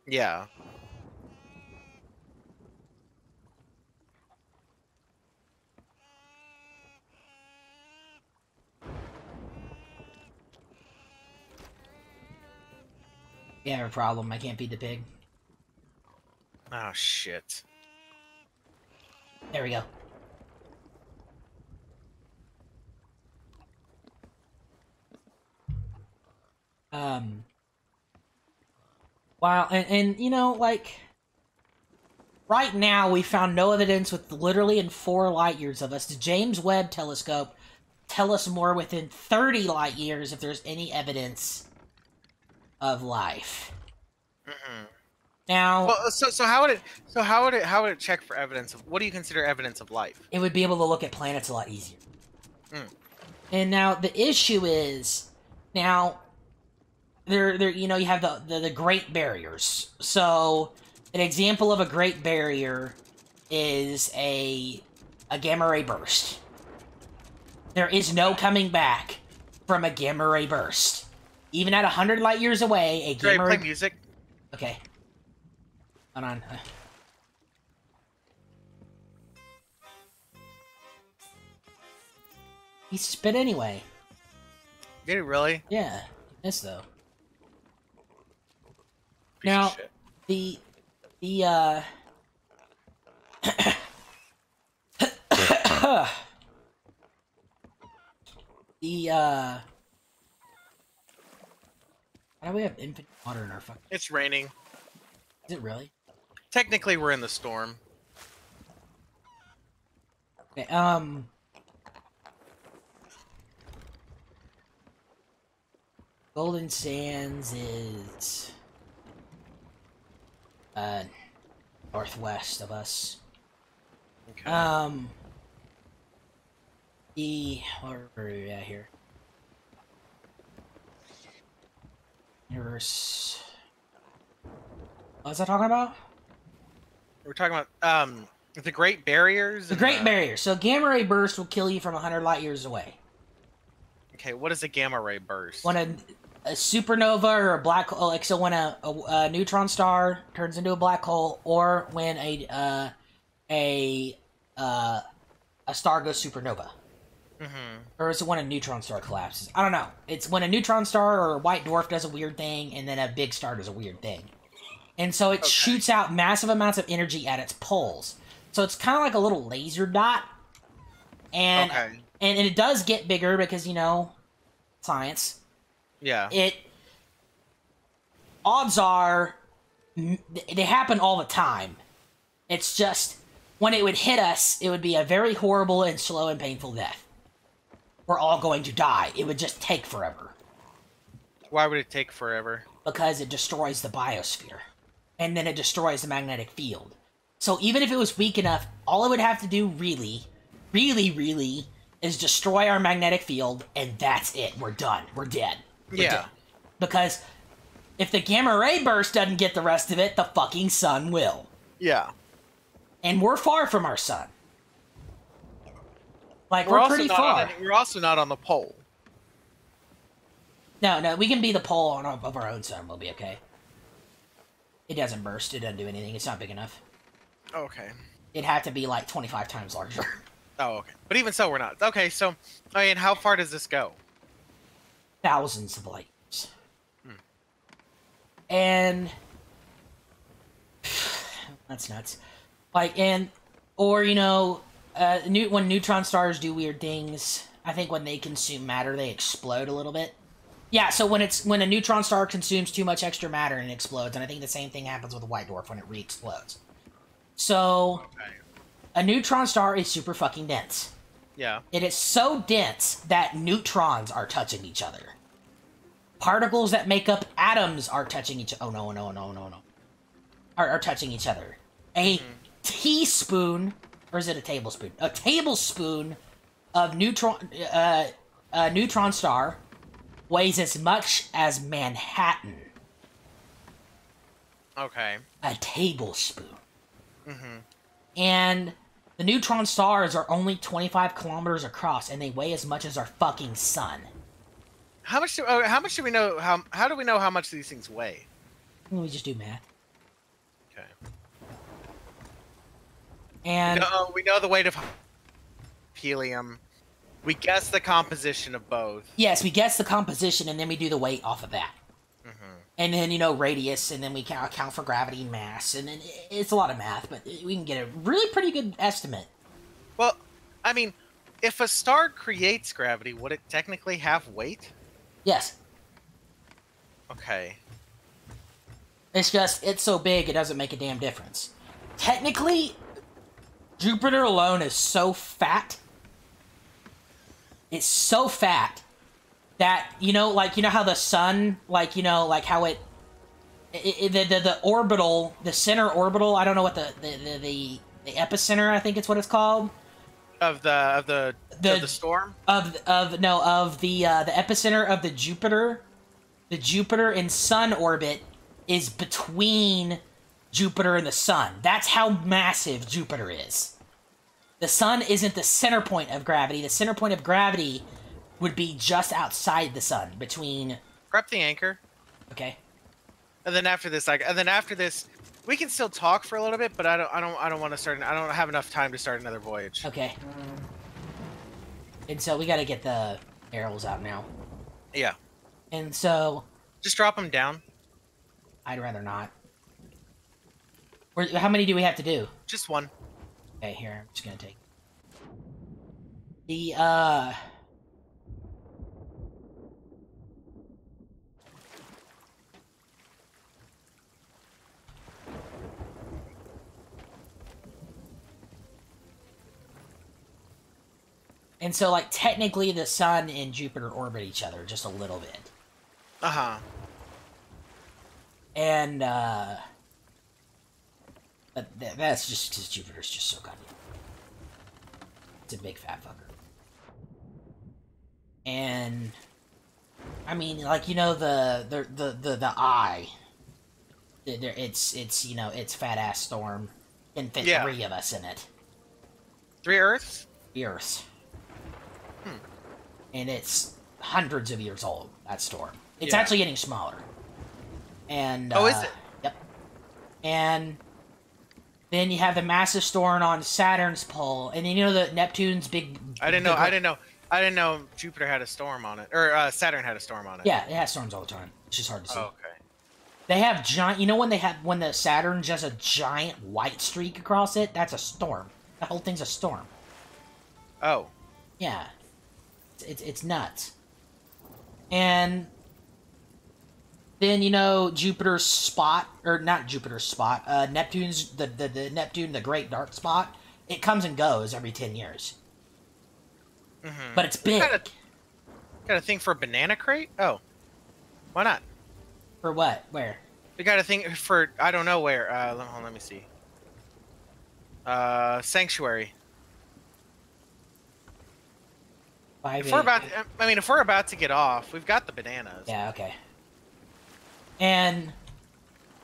Yeah. You have a problem. I can't beat the pig. Oh, shit. There we go. Wow, and you know, like, right now we found no evidence with literally in 4 light years of us. The James Webb Telescope tell us more within 30 light years if there's any evidence of life. Mm-hmm. Now, well, so how would it check for evidence of, what do you consider evidence of life? It would be able to look at planets a lot easier. Mm. And now the issue is, now there you know, you have the Great Barriers. So an example of a Great Barrier is a gamma ray burst. There is no coming back from a gamma ray burst. Even at 100 light years away, a gamma ray... play music. Okay. Hold on. He spit anyway. Did he really? Yeah. He missed, though. Piece Now, of shit. the why do we have infinite water in our fucking... It's raining. Is it really? Technically, we're in the storm. Okay, Golden Sands is northwest of us. Okay. Where are we at here? Universe. What was I talking about? We're talking about the Great Barriers. The Great Barrier. So gamma ray burst will kill you from 100 light years away. Okay, what is a gamma ray burst? When a supernova or a black hole, like, so when a neutron star turns into a black hole, or when a star goes supernova. Mm-hmm. Or is it when a neutron star collapses? I don't know. It's when a neutron star or a white dwarf does a weird thing, and then a big star does a weird thing. And so it shoots out massive amounts of energy at its poles. So it's kind of like a little laser dot. And, and it does get bigger because, you know, science. Yeah. Odds are, they happen all the time. It's just, when it would hit us, it would be a very horrible and slow and painful death. We're all going to die. It would just take forever. Why would it take forever? Because it destroys the biosphere. And then it destroys the magnetic field. So even if it was weak enough, all it would have to do really, is destroy our magnetic field, and that's it. We're done. We're dead. We're dead. Because if the gamma ray burst doesn't get the rest of it, the fucking sun will. Yeah. And we're far from our sun. Like, we're pretty far. We're also not on the pole. No, we can be the pole of our own sun. We'll be okay. It doesn't burst. It doesn't do anything. It's not big enough. Okay. It'd have to be like 25 times larger. Oh, okay. But even so, we're not. Okay, so, I mean, how far does this go? Thousands of light years. And that's nuts. Like, or you know, when neutron stars do weird things, I think when they consume matter, they explode a little bit. Yeah, so when a neutron star consumes too much extra matter and it explodes, and I think the same thing happens with a white dwarf when it re-explodes. So, Okay. a neutron star is super fucking dense. Yeah. It is so dense that neutrons are touching each other. Particles that make up atoms are touching each. Oh no! Are touching each other. A teaspoon, or is it a tablespoon? A tablespoon of neutron star weighs as much as Manhattan. Okay. A tablespoon. And the neutron stars are only 25 kilometers across, and they weigh as much as our fucking sun. How much do we know? How do we know how much these things weigh? We just do math. Okay. And We know the weight of helium. We guess the composition of both. yes, we guess the composition, and then we do the weight off of that. And then, you know, radius, and then we can account for gravity and mass, and then it's a lot of math, but we can get a really pretty good estimate. Well, I mean, if a star creates gravity, would it technically have weight? Yes, Okay. it's just, it's so big, it doesn't make a damn difference. Technically, Jupiter alone is so fat. It's so fat that, you know, like, you know how the sun, like, you know, like how the orbital, the center orbital, I don't know what the epicenter, I think it's what it's called. Of the storm? Of the epicenter of the Jupiter and sun orbit is between Jupiter and the sun. That's how massive Jupiter is. The sun isn't the center point of gravity. The center point of gravity would be just outside the sun, between. Grab the anchor. Okay. And then after this, we can still talk for a little bit, but I don't want to start. I don't have enough time to start another voyage. Okay. And so we got to get the arrows out now. Yeah. And so Just drop them down. I'd rather not. How many do we have to do? Just one. Okay, here, I'm just gonna take the and so, like, technically the sun and Jupiter orbit each other just a little bit. Uh-huh. And but that's just because Jupiter's just so goddamn. It's a big fat fucker. And I mean, like, you know, the eye. It's you know, it's fat ass storm. Can fit Yeah. 3 of us in it. 3 Earths? The Earth. And it's hundreds of years old. That storm. It's Yeah. actually getting smaller. And Oh, is it? Yep. And then you have the massive storm on Saturn's pole, and then you know the Neptune's big. I didn't know Jupiter had a storm on it, or Saturn had a storm on it. Yeah, it has storms all the time. It's just hard to see. Oh, okay. They have giant. You know when the Saturn just a giant white streak across it? That's a storm. The whole thing's a storm. Oh. Yeah, it's nuts. And then, you know, Jupiter's spot, or not Jupiter's spot, Neptune's the Neptune, the Great Dark Spot. It comes and goes every 10 years, but it's big. Got a thing for a banana crate? Oh, why not? For what? Where? We got a thing for I don't know where. Let me see. Sanctuary. If we're about to get off, we've got the bananas. Yeah. Okay. And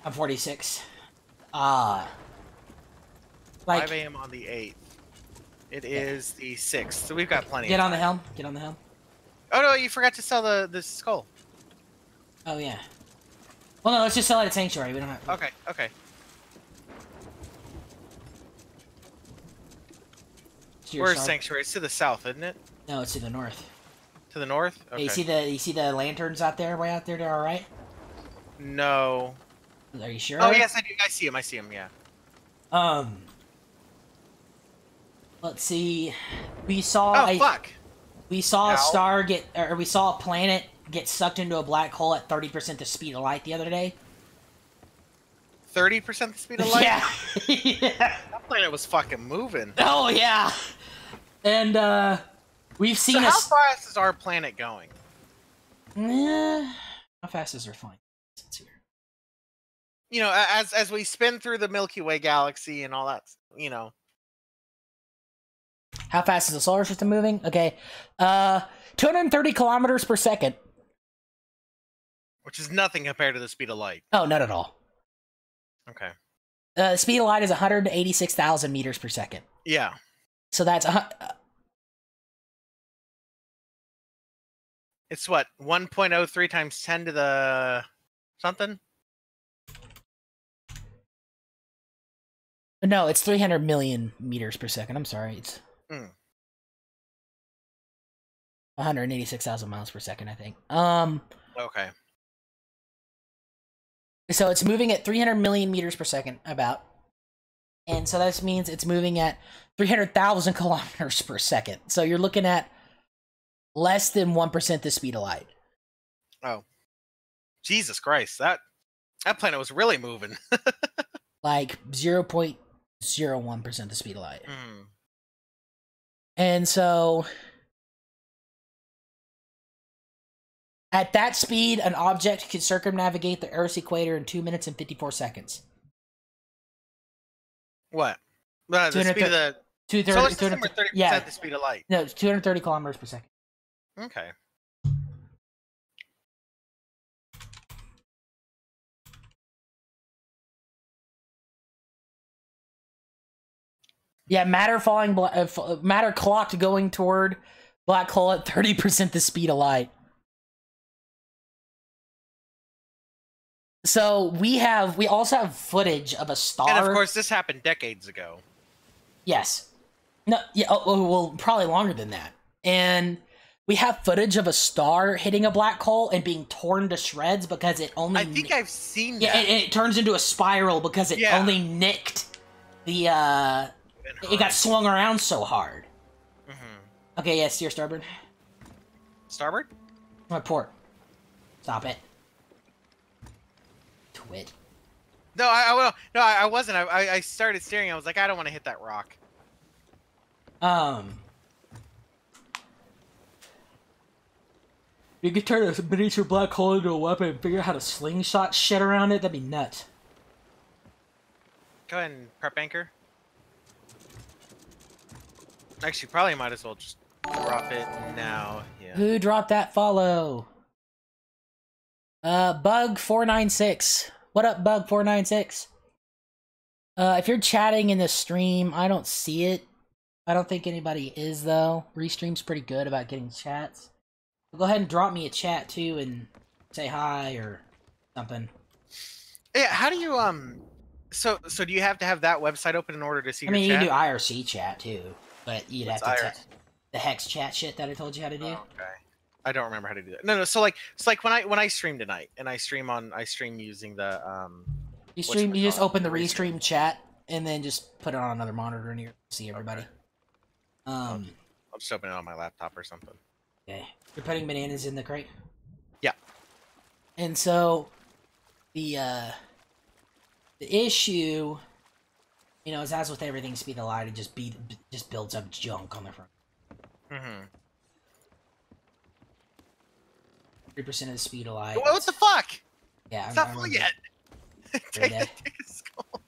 I'm 46. Like 5 a.m. on the 8th. It is the 6th, so we've got plenty. Get of on the time. helm. Get on the helm. Oh no, you forgot to sell the skull. Oh yeah. Well, no, let's just sell it at Sanctuary. We don't have. Okay, okay. Where's Sanctuary? It's to the south, isn't it? No, it's to the north. To the north? Hey, Okay. you see the lanterns out there, way out there to our right? No. Are you sure? Oh yes, I do. I see him. I see him. Yeah. Let's see. We saw. Oh fuck! We saw Ow. a star get, or we saw a planet get sucked into a black hole at 30% the speed of light the other day. 30% the speed of light. Yeah. Yeah. That planet was fucking moving. Oh yeah. And we've seen. So how fast is our planet going? How fast is our flying? Here. You know, as we spin through the Milky Way galaxy and all that, you know. How fast is the solar system moving? Okay. 230 kilometers per second. Which is nothing compared to the speed of light. Oh, not at all. Okay. The speed of light is 186,000 meters per second. Yeah. So that's It's what, 1.03 times 10 to the something? No, it's 300 million meters per second. I'm sorry. It's 186,000 miles per second, I think. Okay. So it's moving at 300 million meters per second, about. And so that means it's moving at 300,000 kilometers per second. So you're looking at less than 1% the speed of light. Oh. Jesus Christ. That planet was really moving. Like 0.01% the speed of light. Mm. And so at that speed, an object can circumnavigate the Earth's equator in 2 minutes and 54 seconds. What? The speed of the 230, solar system or 30% yeah. the speed of light? No, it's 230 kilometers per second. Okay. Yeah, matter matter clocked going toward black hole at 30% the speed of light. So we also have footage of a star. And of course, this happened decades ago. Yes. No. Yeah. Oh, well, probably longer than that. And we have footage of a star hitting a black hole and being torn to shreds because it only. I think I've seen that. Yeah, it turns into a spiral because it only nicked the. It got swung around so hard. Mm-hmm. Okay. Yeah. Steer starboard. Starboard. My port. Stop it. Twit. No, I wasn't. I started steering. I was like, I don't want to hit that rock. You could turn a miniature black hole into a weapon and figure out how to slingshot shit around it. That'd be nuts. Go ahead and prep anchor. Actually, probably might as well just drop it now. Yeah. Who dropped that follow? Bug496. What up, Bug496? If you're chatting in the stream, I don't see it. I don't think anybody is, though. Restream's pretty good about getting chats. So go ahead and drop me a chat, too, and say hi or something. Yeah, how do you, so do you have to have that website open in order to see your chat? I mean, you can do IRC chat, too, but you'd What's have to the hex chat shit that I told you how to do. Oh, okay. I don't remember how to do that. No, so like when I stream tonight and I stream using the you just open the restream chat and then just put it on another monitor and you see everybody. Okay. I'll just open it on my laptop or something. Okay. You're putting bananas in the crate? Yeah. And so the issue, you know, is as with everything speed of light, it just builds up junk on the front. Mm-hmm. 3% of the speed of light. What the fuck? Yeah, it's not full yet. take a skull.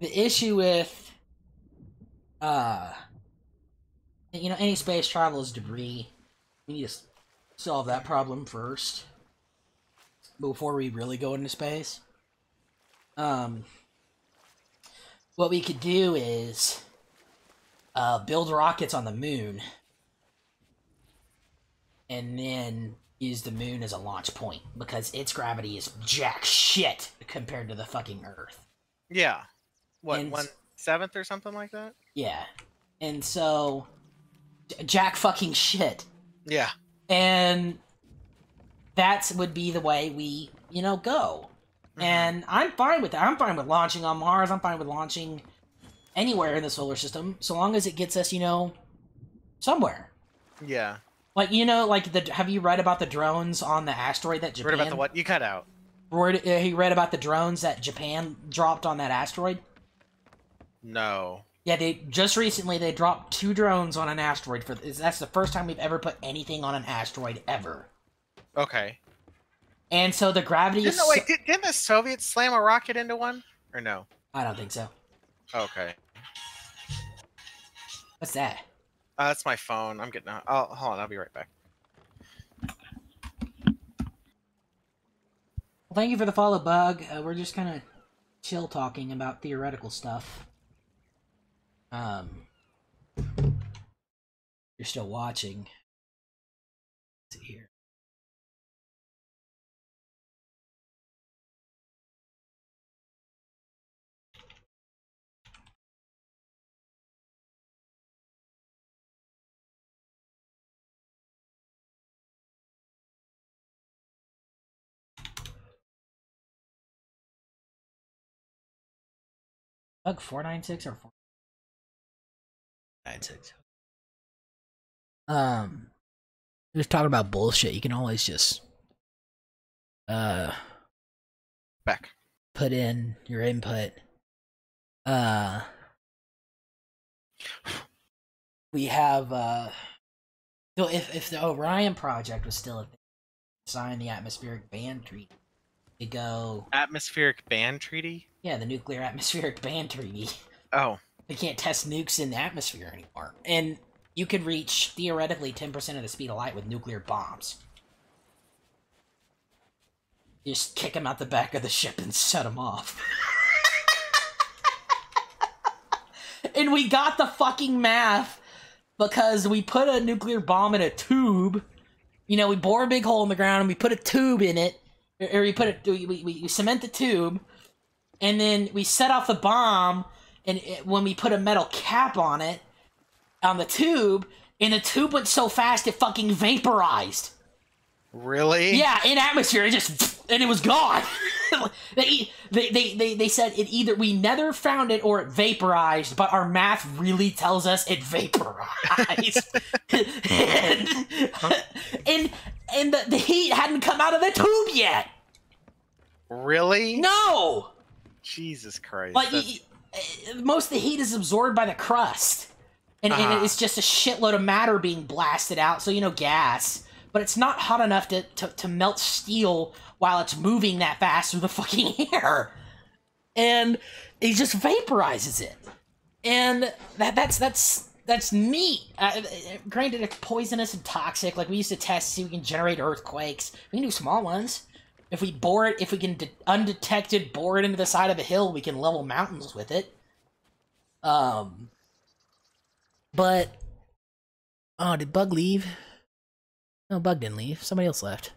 The issue with you know, any space travel is debris. We need to solve that problem first before we really go into space. What we could do is build rockets on the moon, and then use the moon as a launch point because its gravity is jack shit compared to the fucking Earth. Yeah. What, And 1/7 or something like that? yeah. And so jack fucking shit. Yeah. And that would be the way we, go. And I'm fine with that. I'm fine with launching on Mars. I'm fine with launching anywhere in the solar system, so long as it gets us, somewhere. Yeah. Like, have you read about the drones on the asteroid that Japan... Read about the what? You cut out. He read about the drones that Japan dropped on that asteroid? No. Yeah, they just recently they dropped 2 drones on an asteroid. That's the first time we've ever put anything on an asteroid ever. Okay. And so the gravity is... Didn't the Soviets slam a rocket into one? Or no? I don't think so. Okay. What's that? That's my phone. I'm getting out. Oh, hold on. I'll be right back. Well, thank you for the follow, Bug. We're just kind of chill talking about theoretical stuff. You're still watching. Let's see here. Bug 496 or 496? Just talking about bullshit. You can always just Back. put in your input. We have so if the Orion project was still a thing, sign the atmospheric ban treaty to go. Atmospheric ban treaty? Yeah, the nuclear atmospheric ban treaty. Oh. They can't test nukes in the atmosphere anymore. And you could reach, theoretically, 10% of the speed of light with nuclear bombs. You just kick them out the back of the ship and set them off. And we got the fucking math because we put a nuclear bomb in a tube. We bore a big hole in the ground and we put a tube in it. Or we cement the tube. And then we set off the bomb, and when we put a metal cap on it, on the tube, and the tube went so fast it fucking vaporized. Really? Yeah, in atmosphere, and it was gone. They said it either we never found it or it vaporized, but our math really tells us it vaporized. and the heat hadn't come out of the tube yet. Really? No. Jesus Christ. Like, most of the heat is absorbed by the crust. And it's just a shitload of matter being blasted out, so, gas. But it's not hot enough to melt steel while it's moving that fast through the fucking air. And it just vaporizes it. And that's neat. Granted, it's poisonous and toxic. Like, we used to test to see if we can generate earthquakes. We can do small ones. If we bore it, if we can undetected bore it into the side of a hill, we can level mountains with it. But oh, did Bug leave? No, Bug didn't leave. Somebody else left.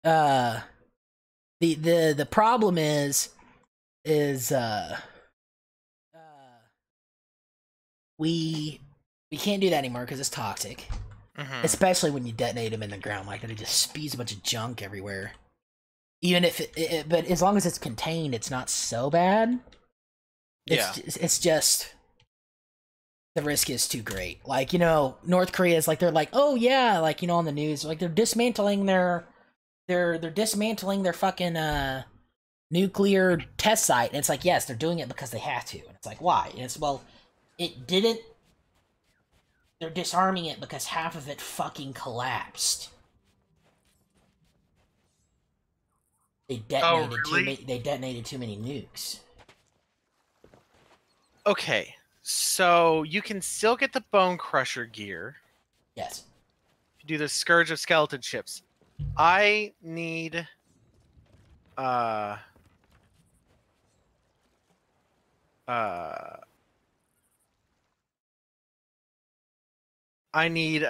The problem is we can't do that anymore because it's toxic. Mm-hmm. Especially when you detonate them in the ground like that, it just spews a bunch of junk everywhere. Even if but as long as it's contained, it's not so bad. It's just the risk is too great. Like, North Korea's like, they're like, oh yeah, like, on the news, like they're dismantling they're dismantling their fucking nuclear test site, and it's like, yes, they're doing it because they have to, and it's like, why? And it's, well, it didn't. They're disarming it because half of it fucking collapsed. They detonated too many nukes. Okay, so you can still get the Bone Crusher gear. Yes. You do the Scourge of Skeleton Ships. I need I need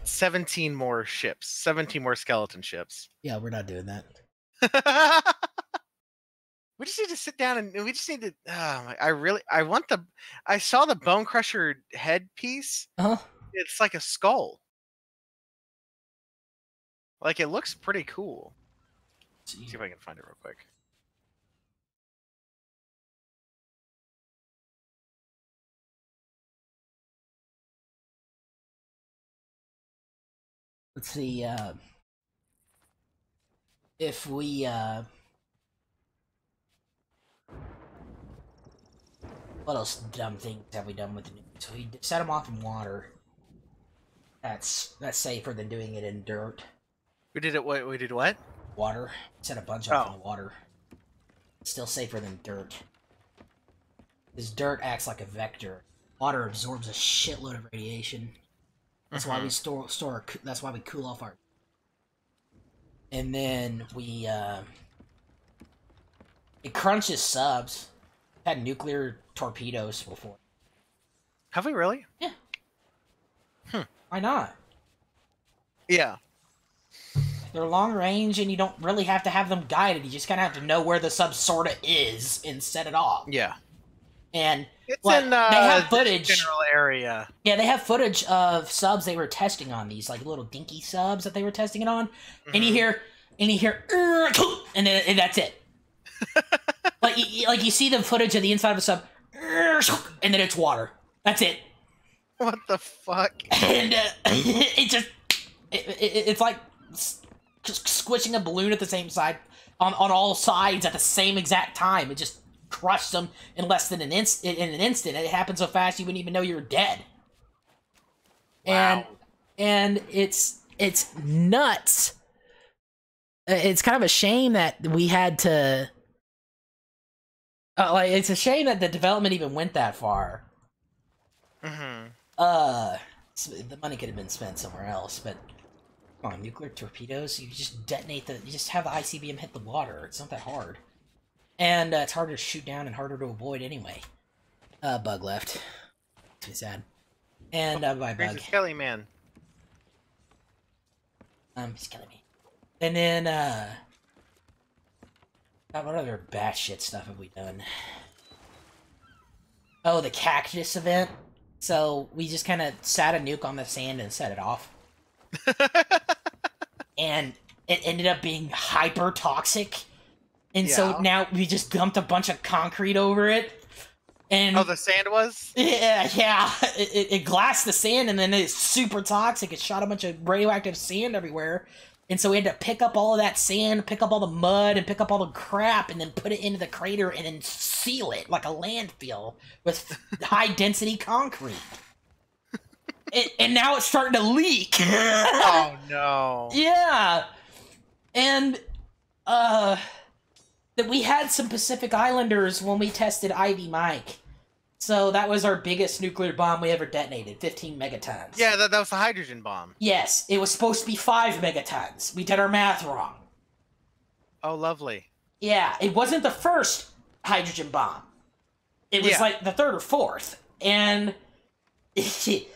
17 more ships. 17 more skeleton ships. Yeah, we're not doing that. We just need to sit down and we just need to. I want the. I saw the Bone Crusher headpiece. Uh-huh. It's like a skull. Like it looks pretty cool. See if I can find it real quick. Let's see, if we, what else dumb things have we done with the nukes? So we set them off in water. That's safer than doing it in dirt. We did it. What? We did what? Water. Set a bunch off in the water. Still safer than dirt. Because dirt acts like a vector. Water absorbs a shitload of radiation. That's why we store. That's why we cool off our. And then we it crunches subs. I've had nuclear torpedoes before. Have we really? Yeah. Why not? Yeah. They're long range, and you don't really have to have them guided. You just kind of have to know where the sub sorta is and set it off. Yeah. And it's like, in they have footage. General area. Yeah, they have footage of subs they were testing on, these like little dinky subs that they were testing it on. And you hear, and then and that's it. like you see the footage of the inside of the sub, and then it's water. That's it. What the fuck? And it's like just squishing a balloon at the same side on all sides at the same exact time. It just crushed them in less than an instant. It happened so fast you wouldn't even know you were dead. Wow. And it's nuts. It's kind of a shame that we had to. It's a shame that the development even went that far. The money could have been spent somewhere else, but come on, nuclear torpedoes, you just detonate you just have the ICBM hit the water. It's not that hard. And it's harder to shoot down and harder to avoid anyway. Bug left. Too sad. And bye, Bug. Skelly Man. He's killing me. And then, what other batshit stuff have we done? Oh, the cactus event. So we just kind of sat a nuke on the sand and set it off. And it ended up being hyper toxic. And so now we just dumped a bunch of concrete over it. And the sand was? Yeah. It glassed the sand, and then it's super toxic. It shot a bunch of radioactive sand everywhere. And so we had to pick up all of that sand, pick up all the mud, and pick up all the crap, and then put it into the crater and then seal it like a landfill with high-density concrete. And now it's starting to leak. Oh, no. Yeah. And, that we had some Pacific Islanders when we tested Ivy Mike. So that was our biggest nuclear bomb we ever detonated, 15 megatons. Yeah, that was the hydrogen bomb. Yes, it was supposed to be 5 megatons. We did our math wrong. Oh, lovely. Yeah, it wasn't the first hydrogen bomb. It was like the third or fourth. And we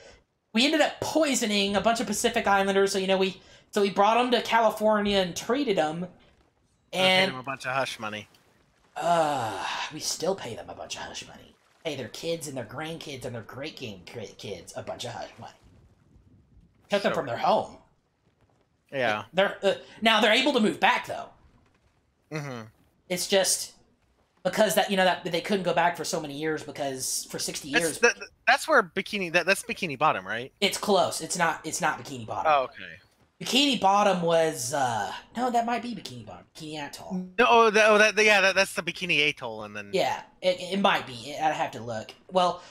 ended up poisoning a bunch of Pacific Islanders. So, we brought them to California and treated them. And paid them a bunch of hush money. We still pay them a bunch of hush money. Pay their kids and their grandkids and their great-grandkids a bunch of hush money. Took them from their home. Yeah. Now they're able to move back though. It's just because that they couldn't go back for so many years because for 60 years. That's where that's Bikini Bottom, right? It's close. It's not Bikini Bottom. Oh, okay. Bikini Bottom was no, that might be Bikini Bottom. Bikini Atoll. No, that's the Bikini Atoll, and then yeah, it might be. I'd have to look. Well,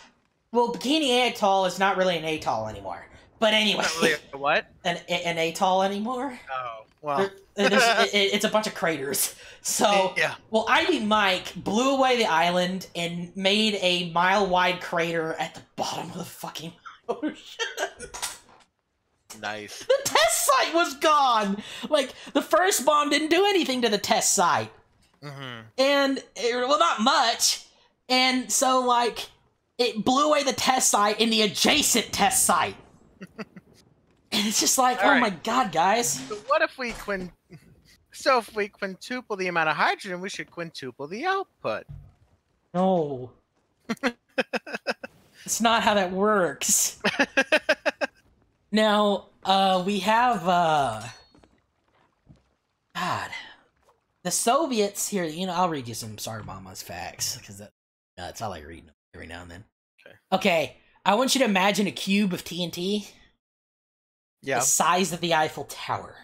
Bikini Atoll is not really an atoll anymore. But anyway, not really a what? An atoll anymore? Oh, well, it's a bunch of craters. So yeah. Well, Ivy Mike blew away the island and made a mile-wide crater at the bottom of the fucking ocean. Nice. The test site was gone. Like the first bomb didn't do anything to the test site, and not much. And so it blew away the test site and the adjacent test site. And it's just like, All oh right. my god, guys. So what if we So if we quintuple the amount of hydrogen, we should quintuple the output. No. It's not how that works. Now, we have, God. The Soviets here, I'll read you some Sarabama's facts, because that's all I read every now and then. Okay, I want you to imagine a cube of TNT. Yeah. The size of the Eiffel Tower.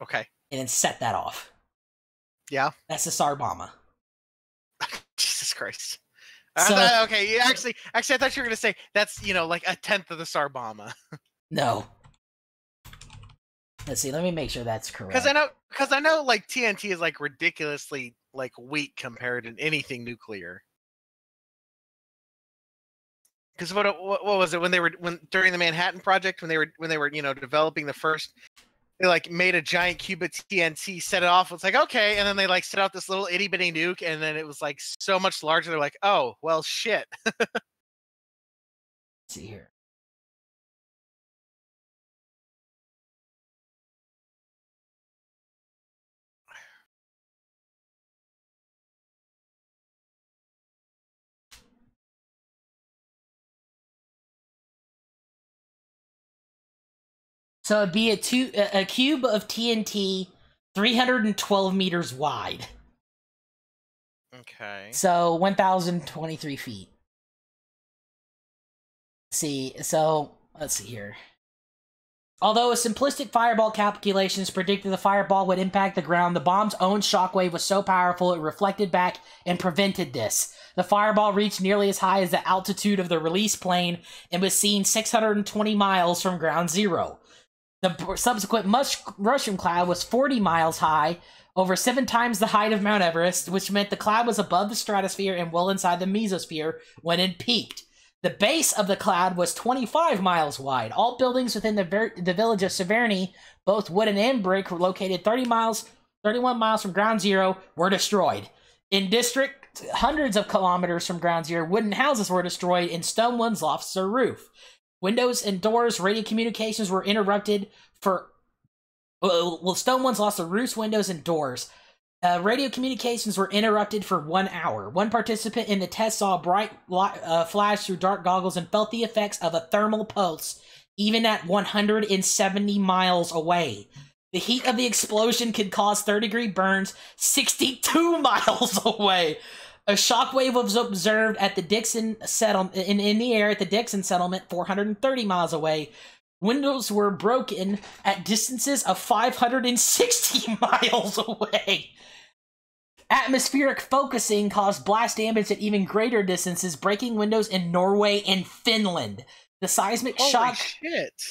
Okay. And then set that off. Yeah. That's the Sarabama. Jesus Christ. So, okay, actually, I thought you were gonna say that's like a tenth of the Sarabama. No. Let's see. Let me make sure that's correct. Because I know, like TNT is like ridiculously like weak compared to anything nuclear. Because what was it when during the Manhattan Project when they were developing the first. They like made a giant cube of TNT, set it off. It's like, okay, and then they like set out this little itty bitty nuke, and then it was like so much larger. They're like, oh well, shit. Let's see here. So it'd be a cube of TNT, 312 meters wide. Okay. So 1,023 feet. Let's see here. Although a simplistic fireball calculations predicted the fireball would impact the ground, the bomb's own shockwave was so powerful it reflected back and prevented this. The fireball reached nearly as high as the altitude of the release plane and was seen 620 miles from ground zero. The subsequent mushroom cloud was 40 miles high, over 7 times the height of Mount Everest, which meant the cloud was above the stratosphere and well inside the mesosphere when it peaked. The base of the cloud was 25 miles wide. All buildings within the village of Severny, both wooden and brick, were located 31 miles from ground zero, were destroyed. In district, hundreds of kilometers from ground zero, wooden houses were destroyed and stone ones lost their roof. Windows and doors, radio communications were interrupted for... Well, stone ones lost the roofs, windows, and doors. Radio communications were interrupted for 1 hour. One participant in the test saw a bright flash through dark goggles and felt the effects of a thermal pulse, even at 170 miles away. The heat of the explosion could cause third-degree burns 62 miles away. A shockwave was observed at the Dixon settlement in the air at the Dixon settlement, 430 miles away. Windows were broken at distances of 560 miles away. Atmospheric focusing caused blast damage at even greater distances, breaking windows in Norway and Finland. The seismic shock. Shit.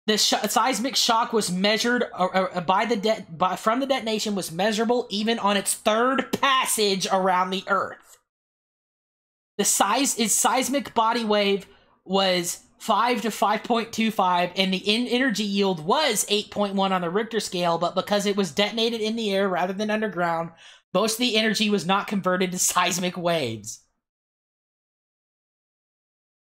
The seismic shock was measured from the detonation was measurable even on its third passage around the Earth. Its seismic body wave was 5 to 5.25, and the energy yield was 8.1 on the Richter scale, but because it was detonated in the air rather than underground, most of the energy was not converted to seismic waves.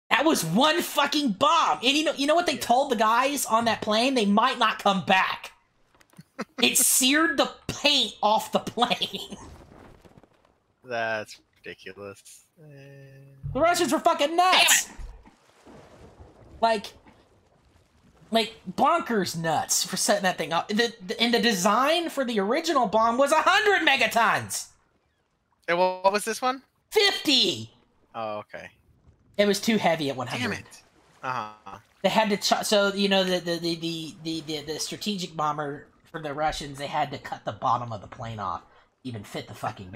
That was one fucking bomb! And you know what they told the guys on that plane? They might not come back. It seared the paint off the plane. That's ridiculous. The Russians were fucking nuts! Like bonkers nuts for setting that thing up. And the design for the original bomb was 100 megatons! And what was this one? 50! Oh, okay. It was too heavy at 100. Damn it. Uh-huh. They had to so the strategic bomber for the Russians, they had to cut the bottom of the plane off, even fit the fucking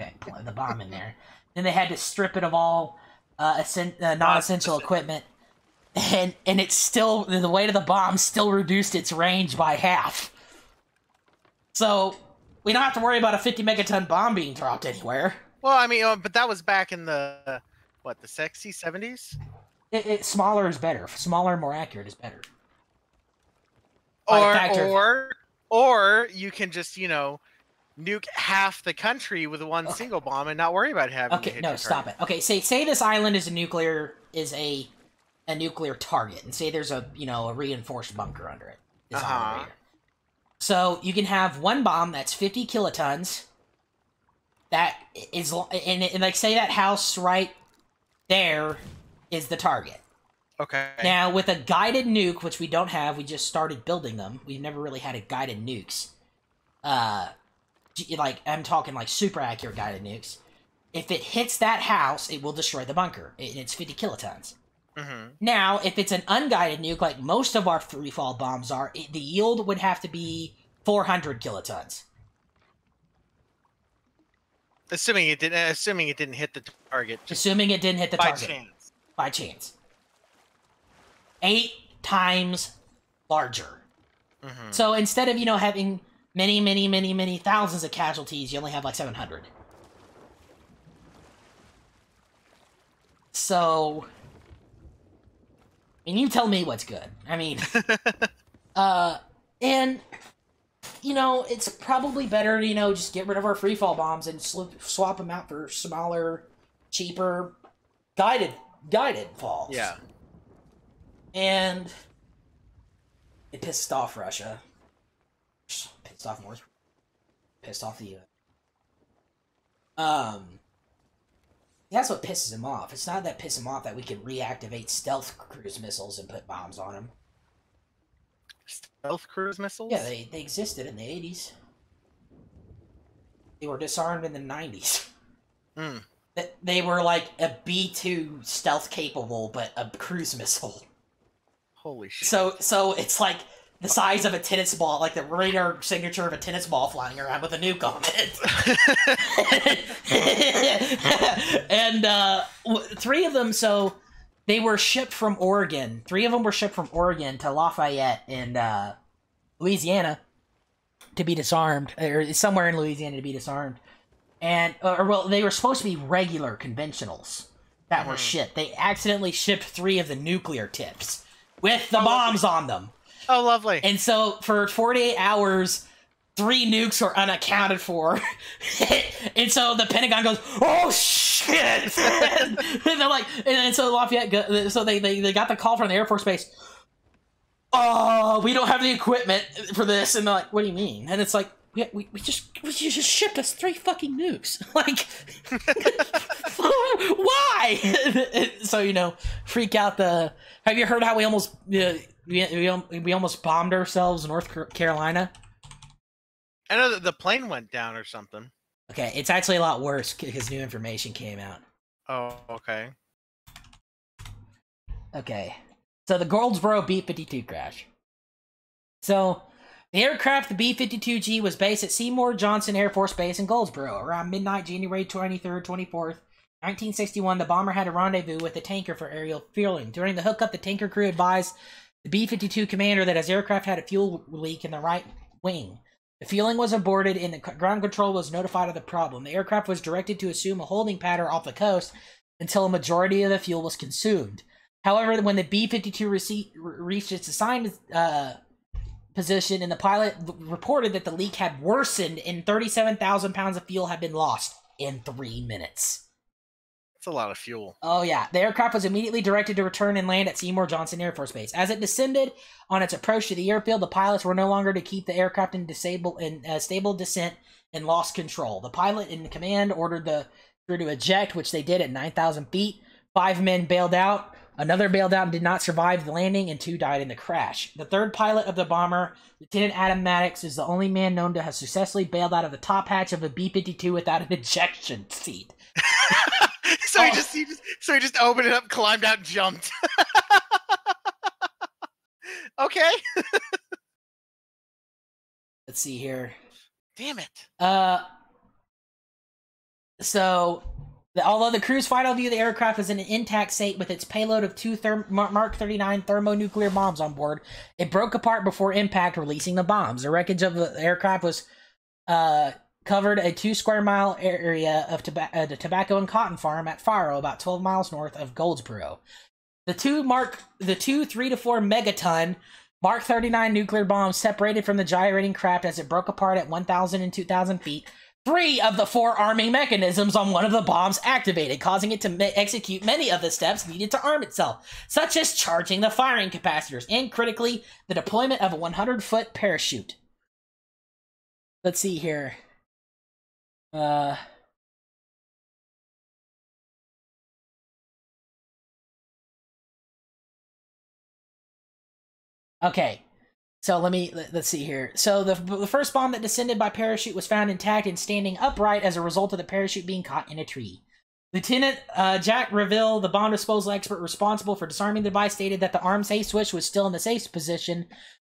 the bomb in there. Then they had to strip it of all non-essential equipment, and it's still, the weight of the bomb still reduced its range by half. So we don't have to worry about a 50 megaton bomb being dropped anywhere. Well, I mean, but that was back in the the 60s, 70s? Smaller is better. Smaller, more accurate is better. Or you can just, nuke half the country with one single bomb and not worry about having to hit your stop it. Okay, say this island is a nuclear target, and say there's a reinforced bunker under it. is Uh-huh. elevator. So you can have one bomb that's 50 kilotons. That is, and like say that house right there is the target. Okay. Now with a guided nuke, which we don't have, we just started building them. We've never really had a guided nukes. Like I'm talking like super accurate guided nukes. If it hits that house, it will destroy the bunker. It's 50 kilotons. Mm-hmm. Now, if it's an unguided nuke, like most of our free fall bombs are, the yield would have to be 400 kilotons. Assuming it didn't hit the target. Assuming it didn't hit the by target. chance. By chance. 8 times larger. Mm-hmm. So instead of, having many thousands of casualties, you only have like 700. So, and you tell me what's good. I mean, and, it's probably better to, just get rid of our freefall bombs and swap them out for smaller, cheaper, guided falls. Yeah. And it pissed off Russia. Pissed off North. Pissed off the US. That's what pisses him off. It's not that piss him off that we can reactivate stealth cruise missiles and put bombs on them. Stealth cruise missiles? Yeah, they existed in the 80s. They were disarmed in the 90s. Mm. They were like a B-2 stealth capable, but a cruise missile. Holy shit. So it's like the size of a tennis ball, like the radar signature of a tennis ball flying around with a nuke on it. And 3 of them, so they were shipped from Oregon. 3 of them were shipped from Oregon to Lafayette in Louisiana to be disarmed, or somewhere in Louisiana to be disarmed. And, they were supposed to be regular conventionals that were shipped. They accidentally shipped 3 of the nuclear tips with the bombs on them. Oh, lovely. And so for 48 hours, 3 nukes were unaccounted for. And so the Pentagon goes, oh shit! And they're like, and so Lafayette, so they got the call from the Air Force Base. Oh, we don't have the equipment for this. And they're like, what do you mean? And it's like, we just shipped us 3 fucking nukes. Like, why? So, freak out the. Have you heard how we almost we almost bombed ourselves in North Carolina? I know that the plane went down or something. Okay, it's actually a lot worse because new information came out. Oh, okay. Okay, so the Goldsboro B-52 crash. So, the aircraft, the B-52G, was based at Seymour Johnson Air Force Base in Goldsboro. Around midnight, January 23rd, 24th, 1961, the bomber had a rendezvous with the tanker for aerial fueling. During the hookup, the tanker crew advised the B-52 commander that his aircraft had a fuel leak in the right wing. The fueling was aborted and the ground control was notified of the problem. The aircraft was directed to assume a holding pattern off the coast until a majority of the fuel was consumed. However, when the B-52 reached its assigned position and the pilot reported that the leak had worsened and 37,000 pounds of fuel had been lost in 3 minutes. That's a lot of fuel. Oh yeah, the aircraft was immediately directed to return and land at Seymour Johnson Air Force Base. As it descended on its approach to the airfield, the pilots were no longer to keep the aircraft in stable descent and lost control. The pilot in command ordered the crew to eject, which they did at 9,000 feet. 5 men bailed out. Another bailed out and did not survive the landing, and 2 died in the crash. The 3rd pilot of the bomber, Lieutenant Adam Maddox, is the only man known to have successfully bailed out of the top hatch of a B-52 without an ejection seat. So he just opened it up, climbed out, and jumped. Okay. Let's see here. Damn it. Although the crew's final view of the aircraft was in an intact state with its payload of 2 Mark 39 thermonuclear bombs on board, it broke apart before impact, releasing the bombs. The wreckage of the aircraft was covered a 2 square mile area of the tobacco and cotton farm at Faro, about 12 miles north of Goldsboro. The two 3 to 4 megaton Mark 39 nuclear bombs separated from the gyrating craft as it broke apart at 1,000 and 2,000 feet. 3 of the 4 arming mechanisms on one of the bombs activated, causing it to execute many of the steps needed to arm itself, such as charging the firing capacitors, and critically, the deployment of a 100-foot parachute. Let's see here. Okay. So let's see here. So the first bomb that descended by parachute was found intact and standing upright as a result of the parachute being caught in a tree. Lieutenant Jack Reville, the bomb disposal expert responsible for disarming the device, stated that the arm safe switch was still in the safe position,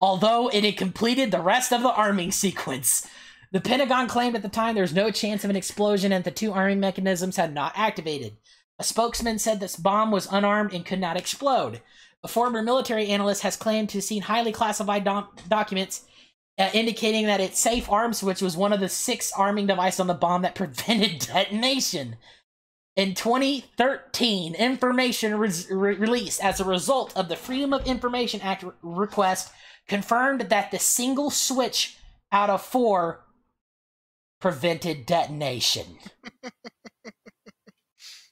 although it had completed the rest of the arming sequence. The Pentagon claimed at the time there was no chance of an explosion and the 2 arming mechanisms had not activated. A spokesman said this bomb was unarmed and could not explode. A former military analyst has claimed to have seen highly classified documents indicating that its safe arm switch was one of the 6 arming devices on the bomb that prevented detonation. In 2013, information released as a result of the Freedom of Information Act request confirmed that the single switch out of 4 prevented detonation.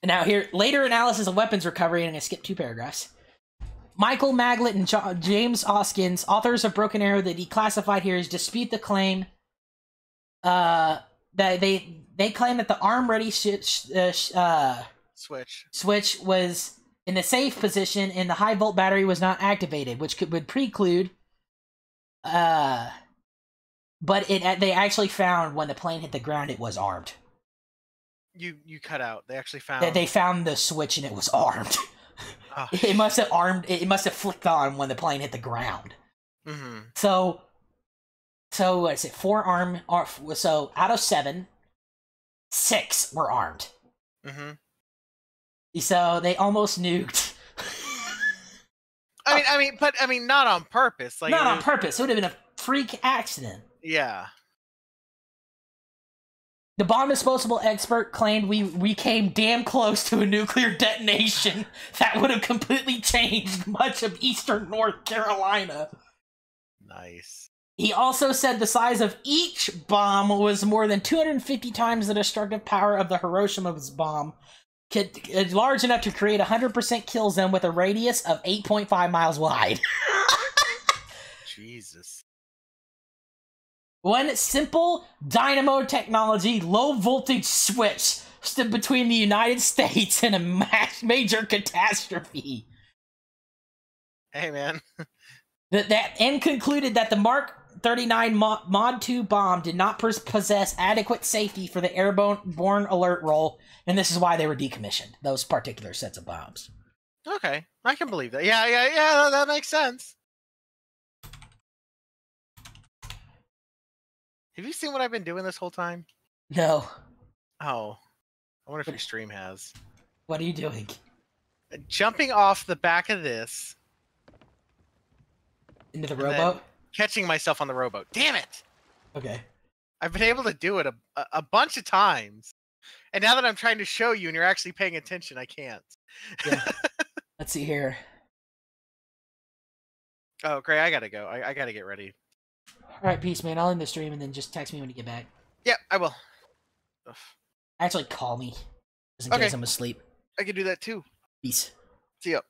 Now here, later analysis of weapons recovery, and I'm going to skip 2 paragraphs. Michael Maglet and James Oskins, authors of Broken Arrow, the declassified heroes, dispute the claim that they claim that the arm-ready switch was in the safe position and the high-volt battery was not activated, which would preclude. But they actually found when the plane hit the ground, it was armed. You cut out. They actually found. They found the switch and it was armed. Oh, it must have armed. It must have flicked on when the plane hit the ground. Mm-hmm. So what is it? 4 arm. So out of 7, 6 were armed. Mm-hmm. So they almost nuked. I mean, not on purpose. Like not on purpose. It would have been a freak accident. Yeah. The bomb disposal expert claimed we came damn close to a nuclear detonation that would have completely changed much of eastern North Carolina. Nice. He also said the size of each bomb was more than 250 times the destructive power of the Hiroshima's bomb, large enough to create a 100% kill zone with a radius of 8.5 miles wide. Jesus. One simple dynamo technology, low-voltage switch stood between the United States and a major catastrophe. Hey, man. And concluded that the Mark 39 Mod 2 bomb did not possess adequate safety for the airborne alert role, and this is why they were decommissioned, those particular sets of bombs. Okay, I can believe that. Yeah, that makes sense. Have you seen what I've been doing this whole time? No. Oh. I wonder if your stream has. What are you doing? Jumping off the back of this. Into the rowboat? Catching myself on the rowboat. Damn it! Okay. I've been able to do it a bunch of times. And now that I'm trying to show you and you're actually paying attention, I can't. Yeah. Let's see here. Oh, great. I gotta go. I gotta get ready. Alright, peace, man. I'll end the stream and then just text me when you get back. Yeah, I will. Ugh. Actually, call me. Just in case I'm asleep. I can do that too. Peace. See ya.